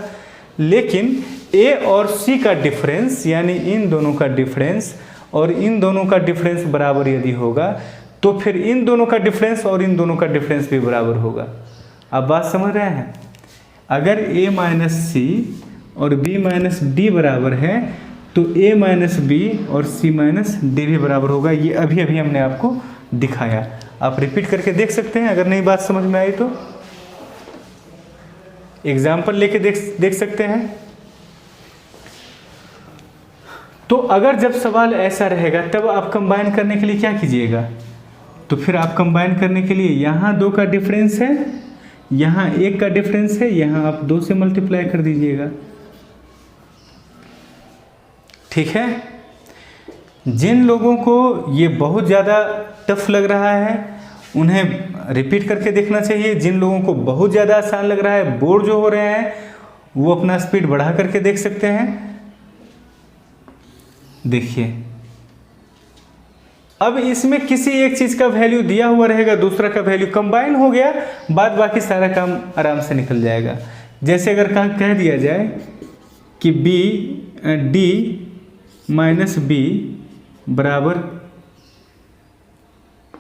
लेकिन A और C का डिफरेंस यानी इन दोनों का डिफरेंस और इन दोनों का डिफरेंस बराबर यदि होगा तो फिर इन दोनों का डिफरेंस और इन दोनों का डिफरेंस भी बराबर होगा। आप बात समझ रहे हैं? अगर A माइनस C और B माइनस D बराबर है तो A माइनस B और C माइनस D भी बराबर होगा। ये अभी अभी हमने आपको दिखाया। आप रिपीट करके देख सकते हैं, अगर नहीं बात समझ में आई तो एग्जाम्पल लेके देख सकते हैं। तो अगर जब सवाल ऐसा रहेगा तब आप कंबाइन करने के लिए क्या कीजिएगा? तो फिर आप कंबाइन करने के लिए यहाँ 2 का डिफरेंस है, यहाँ 1 का डिफरेंस है, यहाँ आप 2 से मल्टीप्लाई कर दीजिएगा। ठीक है, जिन लोगों को ये बहुत ज़्यादा टफ लग रहा है उन्हें रिपीट करके देखना चाहिए। जिन लोगों को बहुत ज़्यादा आसान लग रहा है, बोर जो हो रहे हैं, वो अपना स्पीड बढ़ा करके देख सकते हैं। देखिए, अब इसमें किसी एक चीज़ का वैल्यू दिया हुआ रहेगा, दूसरा का वैल्यू कंबाइन हो गया, बाद बाकी सारा काम आराम से निकल जाएगा। जैसे अगर कह दिया जाए कि D माइनस B बराबर,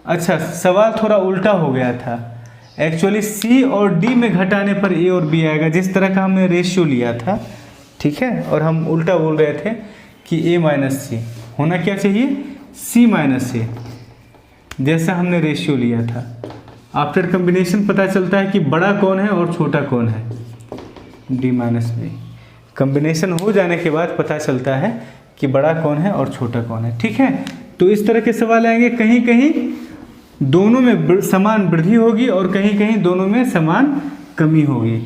अच्छा सवाल थोड़ा उल्टा हो गया था। एक्चुअली C और D में घटाने पर A और B आएगा, जिस तरह का हमने रेशियो लिया था। ठीक है, और हम उल्टा बोल रहे थे कि A माइनस C होना क्या चाहिए? C माइनस A, जैसा हमने रेशियो लिया था। आफ्टर कम्बिनेशन पता चलता है कि बड़ा कौन है और छोटा कौन है, D माइनस B। कम्बिनेशन हो जाने के बाद पता चलता है कि बड़ा कौन है और छोटा कौन है। ठीक है, तो इस तरह के सवाल आएंगे। कहीं कहीं दोनों में समान वृद्धि होगी और कहीं कहीं दोनों में समान कमी होगी।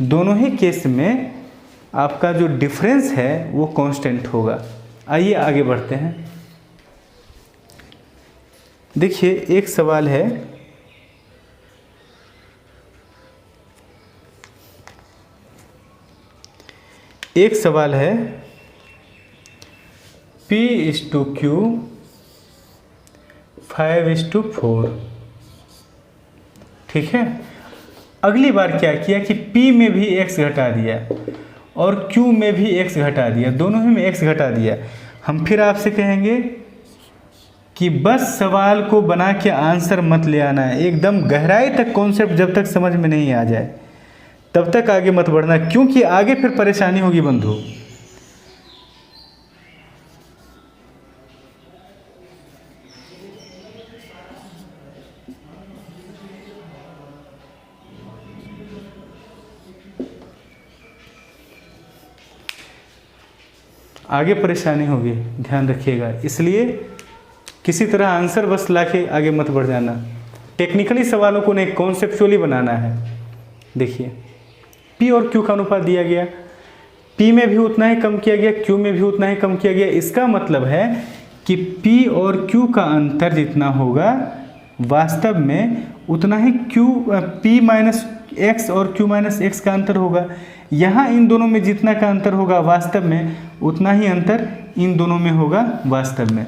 दोनों ही केस में आपका जो डिफरेंस है वो कांस्टेंट होगा। आइए आगे बढ़ते हैं। देखिए एक सवाल है, P/Q 5/4। ठीक है, अगली बार क्या किया कि P में भी x घटा दिया और Q में भी x घटा दिया, दोनों ही में x घटा दिया। हम फिर आपसे कहेंगे कि बस सवाल को बना के आंसर मत ले आना है, एकदम गहराई तक कॉन्सेप्ट जब तक समझ में नहीं आ जाए तब तक आगे मत बढ़ना, क्योंकि आगे फिर परेशानी होगी बंधु। आगे परेशानी होगी, ध्यान रखिएगा। इसलिए किसी तरह आंसर बस लाके आगे मत बढ़ जाना। टेक्निकली सवालों को नहीं, कॉन्सेप्चुअली बनाना है। देखिए P और Q का अनुपात दिया गया, P में भी उतना ही कम किया गया, Q में भी उतना ही कम किया गया। इसका मतलब है कि P और Q का अंतर जितना होगा वास्तव में उतना ही P-x और Q-x का अंतर होगा। यहाँ इन दोनों में जितना का अंतर होगा वास्तव में उतना ही अंतर इन दोनों में होगा वास्तव में।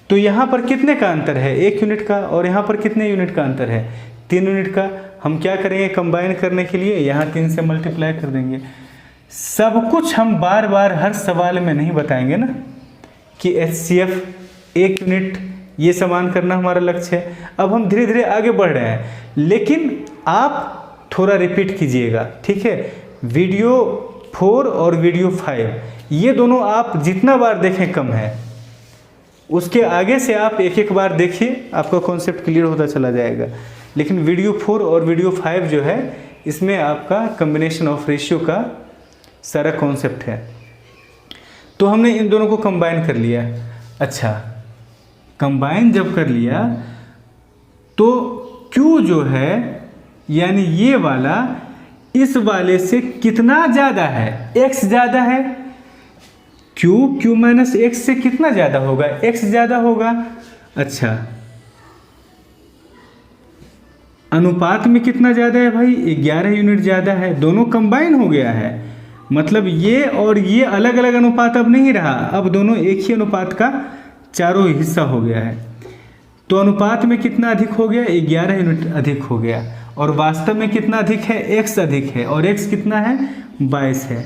तो यहाँ पर कितने का अंतर है? 1 यूनिट का। और यहाँ पर कितने यूनिट का अंतर है? 3 यूनिट का। हम क्या करेंगे कंबाइन करने के लिए? यहाँ 3 से मल्टीप्लाई कर देंगे। सब कुछ हम बार बार हर सवाल में नहीं बताएंगे ना कि HCF 1 यूनिट ये समान करना हमारा लक्ष्य है। अब हम धीरे धीरे आगे बढ़ रहे हैं, लेकिन आप थोड़ा रिपीट कीजिएगा। ठीक है, वीडियो 4 और वीडियो 5 ये दोनों आप जितना बार देखें कम है, उसके आगे से आप एक एक बार देखिए, आपका कॉन्सेप्ट क्लियर होता चला जाएगा। लेकिन वीडियो 4 और वीडियो 5 जो है इसमें आपका कम्बिनेशन ऑफ रेशियो का सारा कॉन्सेप्ट है। तो हमने इन दोनों को कंबाइन कर लिया। अच्छा, कंबाइन जब कर लिया तो Q जो है यानी ये वाला इस वाले से कितना ज़्यादा है? X ज़्यादा है। Q-x से कितना ज़्यादा होगा? X ज़्यादा होगा। अच्छा, अनुपात में कितना ज़्यादा है भाई? 11 यूनिट ज़्यादा है। दोनों कंबाइन हो गया है, मतलब ये और ये अलग अलग अनुपात अब नहीं रहा, अब दोनों एक ही अनुपात का चारों हिस्सा हो गया है। तो अनुपात में कितना अधिक हो गया? 11 यूनिट अधिक हो गया। और वास्तव में कितना अधिक है? x अधिक है। और x कितना है? 22 है।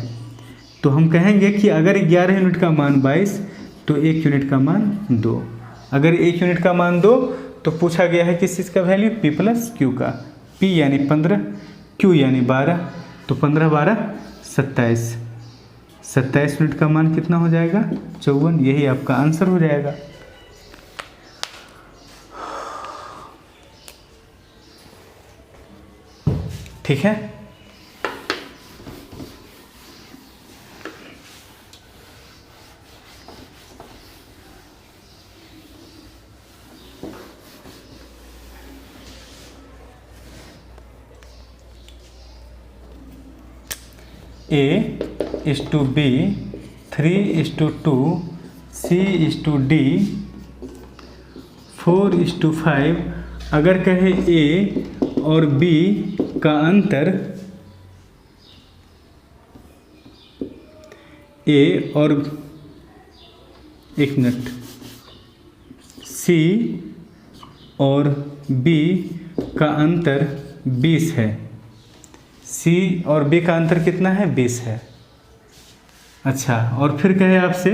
तो हम कहेंगे कि अगर 11 यूनिट का मान 22 तो 1 यूनिट का मान 2। अगर 1 यूनिट का मान 2 तो पूछा गया है किस चीज़ का वैल्यू? P+Q का। P यानी 15, Q यानी 12, तो 15 12 27। 27 यूनिट का मान कितना हो जाएगा? 54। यही आपका आंसर हो जाएगा। ठीक है, A/B 3/2 C/D 4/5। अगर कहे A और B का अंतर, A और एक मिनट C और B का अंतर 20 है। C और B का अंतर कितना है? 20 है। अच्छा, और फिर कहे आपसे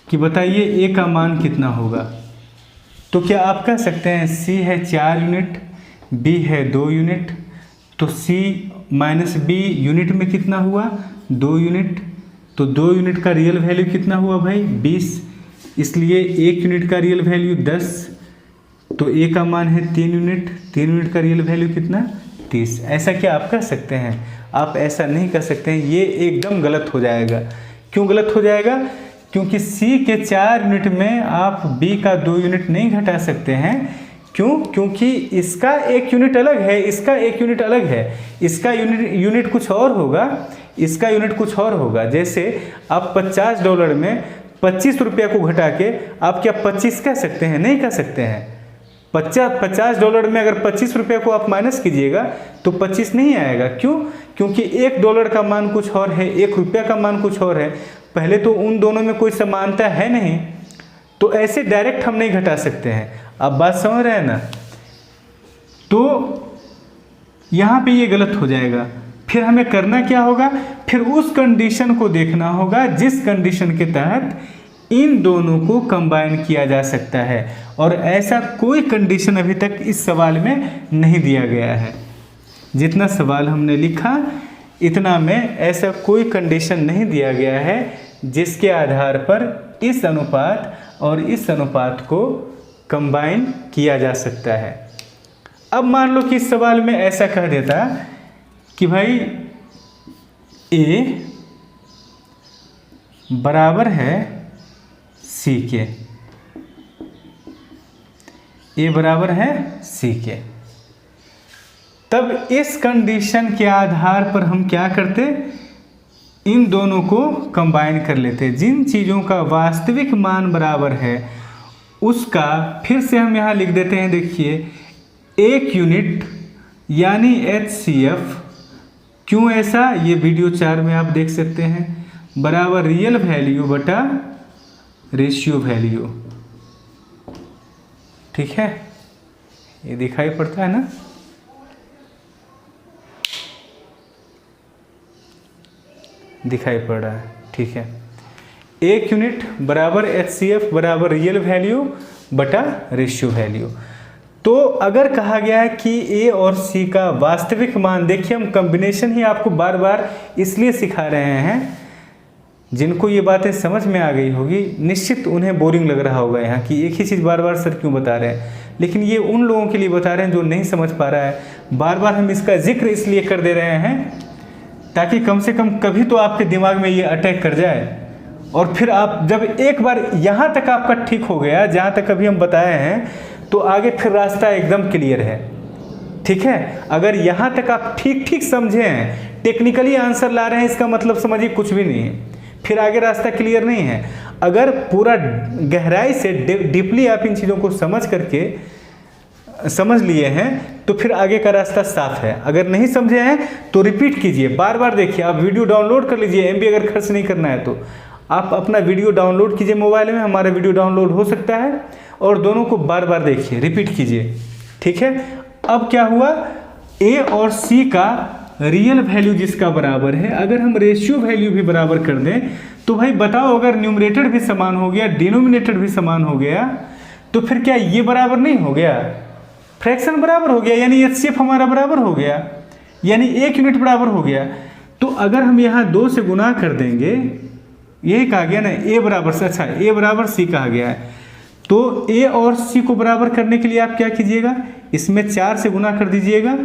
कि बताइए A का मान कितना होगा? तो क्या आप कह सकते हैं C है 4 यूनिट, B है 2 यूनिट, तो C-B यूनिट में कितना हुआ? 2 यूनिट। तो 2 यूनिट का रियल वैल्यू कितना हुआ भाई? 20। इसलिए 1 यूनिट का रियल वैल्यू 10, तो A का मान है 3 यूनिट। 3 यूनिट का रियल वैल्यू कितना? 30। ऐसा क्या आप कह सकते हैं? आप ऐसा नहीं कह सकते हैं, ये एकदम गलत हो जाएगा। क्यों गलत हो जाएगा? क्योंकि सी के 4 यूनिट में आप बी का 2 यूनिट नहीं घटा सकते हैं। क्यों? क्योंकि इसका 1 यूनिट अलग है, इसका 1 यूनिट अलग है, इसका यूनिट कुछ और होगा, इसका यूनिट कुछ और होगा। जैसे आप $50 में 25 रुपया को घटा के आप क्या 25 कह सकते हैं? नहीं कह सकते हैं। $50 में अगर 25 रुपये को आप माइनस कीजिएगा तो 25 नहीं आएगा। क्यों? क्योंकि $1 का मान कुछ और है, 1 रुपया का मान कुछ और है। पहले तो उन दोनों में कोई समानता है नहीं, तो ऐसे डायरेक्ट हम नहीं घटा सकते हैं। आप बात समझ रहे हैं ना? तो यहाँ पे ये गलत हो जाएगा। फिर हमें करना क्या होगा? फिर उस कंडीशन को देखना होगा जिस कंडीशन के तहत इन दोनों को कंबाइन किया जा सकता है, और ऐसा कोई कंडीशन अभी तक इस सवाल में नहीं दिया गया है। जितना सवाल हमने लिखा इतना में ऐसा कोई कंडीशन नहीं दिया गया है जिसके आधार पर इस अनुपात और इस अनुपात को कंबाइन किया जा सकता है। अब मान लो कि इस सवाल में ऐसा कह देता कि भाई ए बराबर है सी के, ए बराबर है सी के, तब इस कंडीशन के आधार पर हम क्या करते? इन दोनों को कंबाइन कर लेते। जिन चीज़ों का वास्तविक मान बराबर है उसका फिर से हम यहाँ लिख देते हैं। देखिए 1 यूनिट यानी HCF। क्यों ऐसा? ये वीडियो 4 में आप देख सकते हैं। बराबर रियल वैल्यू बटा रेशियो वैल्यू। ठीक है, ये दिखाई पड़ता है ना? दिखाई पड़ रहा है, ठीक है। 1 यूनिट बराबर HCF बराबर रियल वैल्यू बटा रेशियो वैल्यू। तो अगर कहा गया है कि A और C का वास्तविक मान, देखिए हम कॉम्बिनेशन ही आपको बार बार इसलिए सिखा रहे हैं, जिनको ये बातें समझ में आ गई होगी निश्चित उन्हें बोरिंग लग रहा होगा यहाँ कि एक ही चीज़ बार बार सर क्यों बता रहे हैं, लेकिन ये उन लोगों के लिए बता रहे हैं जो नहीं समझ पा रहा है। बार बार हम इसका जिक्र इसलिए कर दे रहे हैं ताकि कम से कम कभी तो आपके दिमाग में ये अटैक कर जाए, और फिर आप जब एक बार यहाँ तक आपका ठीक हो गया जहाँ तक अभी हम बताए हैं, तो आगे फिर रास्ता एकदम क्लियर है। ठीक है, अगर यहाँ तक आप ठीक समझे हैं, टेक्निकली आंसर ला रहे हैं, इसका मतलब समझिए कुछ भी नहीं है, फिर आगे रास्ता क्लियर नहीं है। अगर पूरा गहराई से डीपली आप इन चीज़ों को समझ लिए हैं तो फिर आगे का रास्ता साफ है। अगर नहीं समझे हैं तो रिपीट कीजिए, बार बार देखिए। आप वीडियो डाउनलोड कर लीजिए, MB अगर खर्च नहीं करना है तो आप अपना वीडियो डाउनलोड कीजिए मोबाइल में, हमारा वीडियो डाउनलोड हो सकता है, और दोनों को बार बार देखिए, रिपीट कीजिए। ठीक है, अब क्या हुआ? A और C का रियल वैल्यू जिसका बराबर है, अगर हम रेशियो वैल्यू भी बराबर कर दें तो भाई बताओ, अगर न्यूमरेटर भी समान हो गया, डिनोमिनेटर भी समान हो गया, तो फिर क्या ये बराबर नहीं हो गया? फ्रैक्शन बराबर हो गया, यानी HCF हमारा बराबर हो गया, यानी 1 यूनिट बराबर हो गया। तो अगर हम यहाँ 2 से गुना कर देंगे, यही कहा गया ना A बराबर से, अच्छा A बराबर C कहा गया है, तो A और C को बराबर करने के लिए आप क्या कीजिएगा? इसमें 4 से गुना कर दीजिएगा,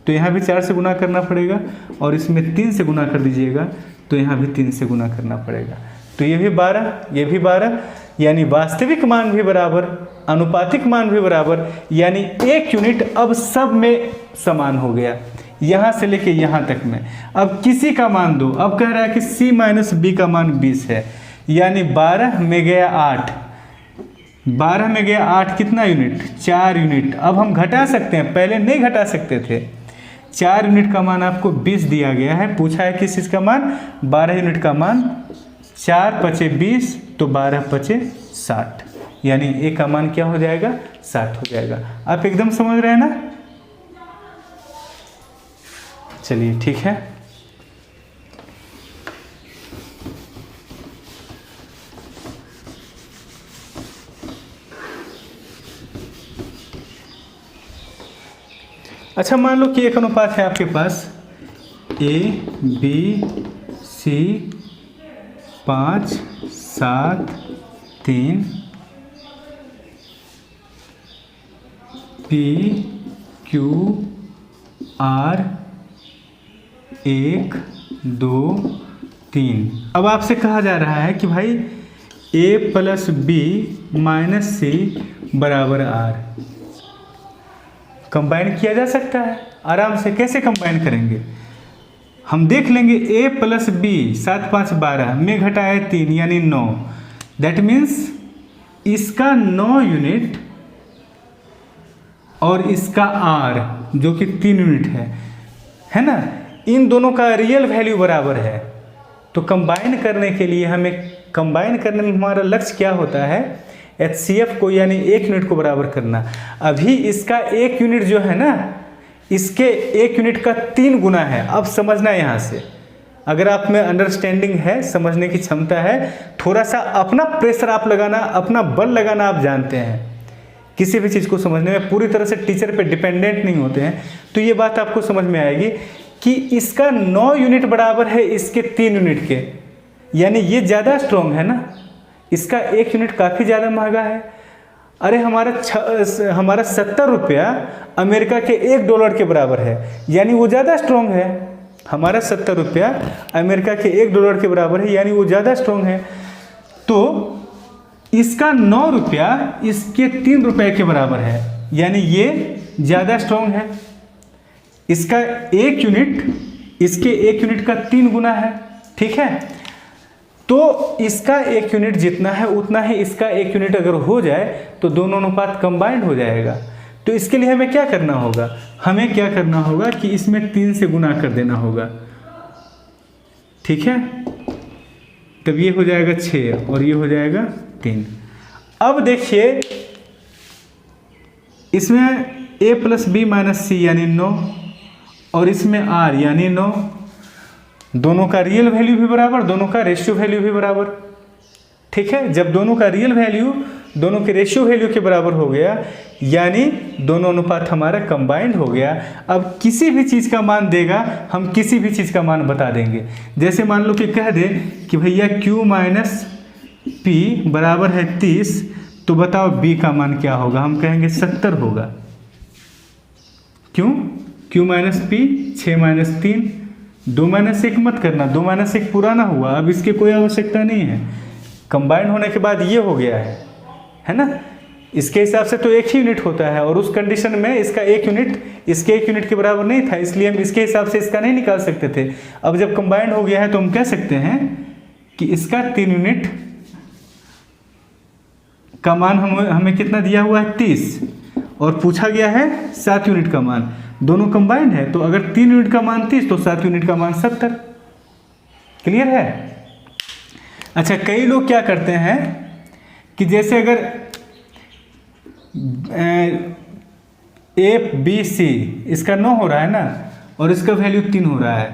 तो यहाँ भी 4 से गुना करना पड़ेगा, और इसमें 3 से गुना कर दीजिएगा, तो यहाँ भी 3 से गुना करना पड़ेगा। तो ये भी 12, ये भी 12, यानी वास्तविक मान भी बराबर, अनुपातिक मान भी बराबर, यानी 1 यूनिट अब सब में समान हो गया, यहाँ से लेके यहाँ तक में। अब किसी का मान दो, अब कह रहा है कि C माइनस B का मान 20 है, यानी 12 में गया 8, 12 में गया 8, कितना यूनिट? 4 यूनिट। अब हम घटा सकते हैं, पहले नहीं घटा सकते थे। 4 यूनिट का मान आपको 20 दिया गया है, पूछा है किस चीज़ का मान? 12 यूनिट का मान। 4 पचे 20, तो 12 पचे 60, यानी A का मान क्या हो जाएगा? 60 हो जाएगा। आप एकदम समझ रहे हैं ना? चलिए ठीक है। अच्छा, मान लो कि एक अनुपात है आपके पास A B C 5 7 3 P Q R 1 2 3। अब आपसे कहा जा रहा है कि भाई ए प्लस बी माइनस सी बराबर आर। कंबाइन किया जा सकता है आराम से। कैसे कंबाइन करेंगे हम देख लेंगे। ए प्लस बी 7 5 12 में घटाए 3 यानी 9। दैट मीन्स इसका 9 यूनिट और इसका आर जो कि 3 यूनिट है ना। इन दोनों का रियल वैल्यू बराबर है। तो कंबाइन करने के लिए हमें कंबाइन करने में हमारा लक्ष्य क्या होता है, HCF को यानी 1 यूनिट को बराबर करना। अभी इसका 1 यूनिट जो है ना, इसके 1 यूनिट का 3 गुना है। अब समझना यहाँ से, अगर आप में अंडरस्टैंडिंग है, समझने की क्षमता है, थोड़ा सा अपना प्रेशर आप लगाना, अपना बल लगाना आप जानते हैं, किसी भी चीज़ को समझने में पूरी तरह से टीचर पे डिपेंडेंट नहीं होते हैं, तो ये बात आपको समझ में आएगी कि इसका 9 यूनिट बराबर है इसके 3 यूनिट के, यानी ये ज़्यादा स्ट्रॉन्ग है ना। इसका 1 यूनिट काफ़ी ज़्यादा महंगा है। अरे हमारा 70 रुपया अमेरिका के $1 के बराबर है, यानी वो ज़्यादा स्ट्रॉन्ग है। हमारा 70 रुपया अमेरिका के $1 के बराबर है, यानी वो ज़्यादा स्ट्रॉन्ग है। तो इसका 9 रुपया इसके 3 रुपये के बराबर है, यानी ये ज़्यादा स्ट्रॉन्ग है। इसका 1 यूनिट इसके 1 यूनिट का 3 गुना है, ठीक है। तो इसका 1 यूनिट जितना है उतना ही इसका 1 यूनिट अगर हो जाए तो दोनों अनुपात कंबाइंड हो जाएगा। तो इसके लिए हमें क्या करना होगा, हमें क्या करना होगा कि इसमें 3 से गुना कर देना होगा, ठीक है। तब ये हो जाएगा 6 और ये हो जाएगा 3। अब देखिए इसमें a प्लस बी माइनस सी यानी 9 और इसमें r यानी 9, दोनों का रियल वैल्यू भी बराबर, दोनों का रेशियो वैल्यू भी बराबर, ठीक है। जब दोनों का रियल वैल्यू दोनों के रेशियो वैल्यू के बराबर हो गया, यानी दोनों अनुपात हमारा कंबाइंड हो गया। अब किसी भी चीज़ का मान देगा, हम किसी भी चीज़ का मान बता देंगे। जैसे मान लो कि कह दे कि भैया q माइनस पी बराबर है 30, तो बताओ b का मान क्या होगा, हम कहेंगे 70 होगा। क्यों, q minus P 6 minus 3, 2 minus 1 मत करना, 2 माइनस 1 पुराना हुआ, अब इसकी कोई आवश्यकता नहीं है। कंबाइंड होने के बाद ये हो गया है ना। इसके हिसाब से तो 1 ही यूनिट होता है, और उस कंडीशन में इसका 1 यूनिट इसके 1 यूनिट के बराबर नहीं था, इसलिए हम इसके हिसाब से इसका नहीं निकाल सकते थे। अब जब कंबाइंड हो गया है तो हम कह सकते हैं कि इसका 3 यूनिट का मान हमें कितना दिया हुआ है 30, और पूछा गया है 7 यूनिट का मान। दोनों कंबाइंड है, तो अगर 3 यूनिट का मान 30 तो 7 यूनिट का मान 70। क्लियर है। अच्छा, कई लोग क्या करते हैं कि जैसे अगर ABC इसका 9 हो रहा है ना, और इसका वैल्यू 3 हो रहा है,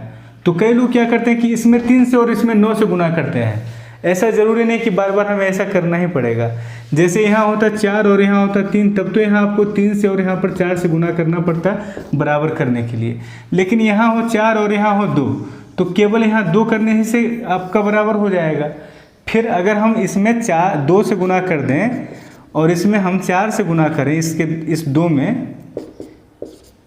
तो कई लोग क्या करते हैं कि इसमें 3 से और इसमें 9 से गुना करते हैं। ऐसा ज़रूरी नहीं कि बार बार हमें ऐसा करना ही पड़ेगा। जैसे यहाँ होता 4 और यहाँ होता 3, तब तो यहाँ आपको 3 से और यहाँ पर 4 से गुना करना पड़ता बराबर करने के लिए। लेकिन यहाँ हो 4 और यहाँ हो 2, तो केवल यहाँ 2 करने ही से आपका बराबर हो जाएगा। फिर अगर हम इसमें 2 से गुना कर दें और इसमें हम 4 से गुना करें इस 2 में,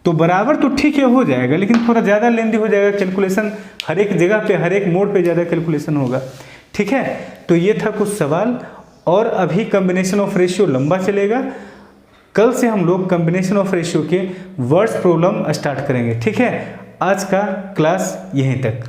तो बराबर तो ठीक है हो जाएगा, लेकिन थोड़ा ज़्यादा लेंदी हो जाएगा कैलकुलेशन। हर एक जगह पे, हर एक मोड पे ज़्यादा कैलकुलेशन होगा, ठीक है। तो ये था कुछ सवाल, और अभी कॉम्बिनेशन ऑफ रेशियो लंबा चलेगा। कल से हम लोग कॉम्बिनेशन ऑफ रेशियो के वर्ड्स प्रॉब्लम स्टार्ट करेंगे, ठीक है। आज का क्लास यहीं तक।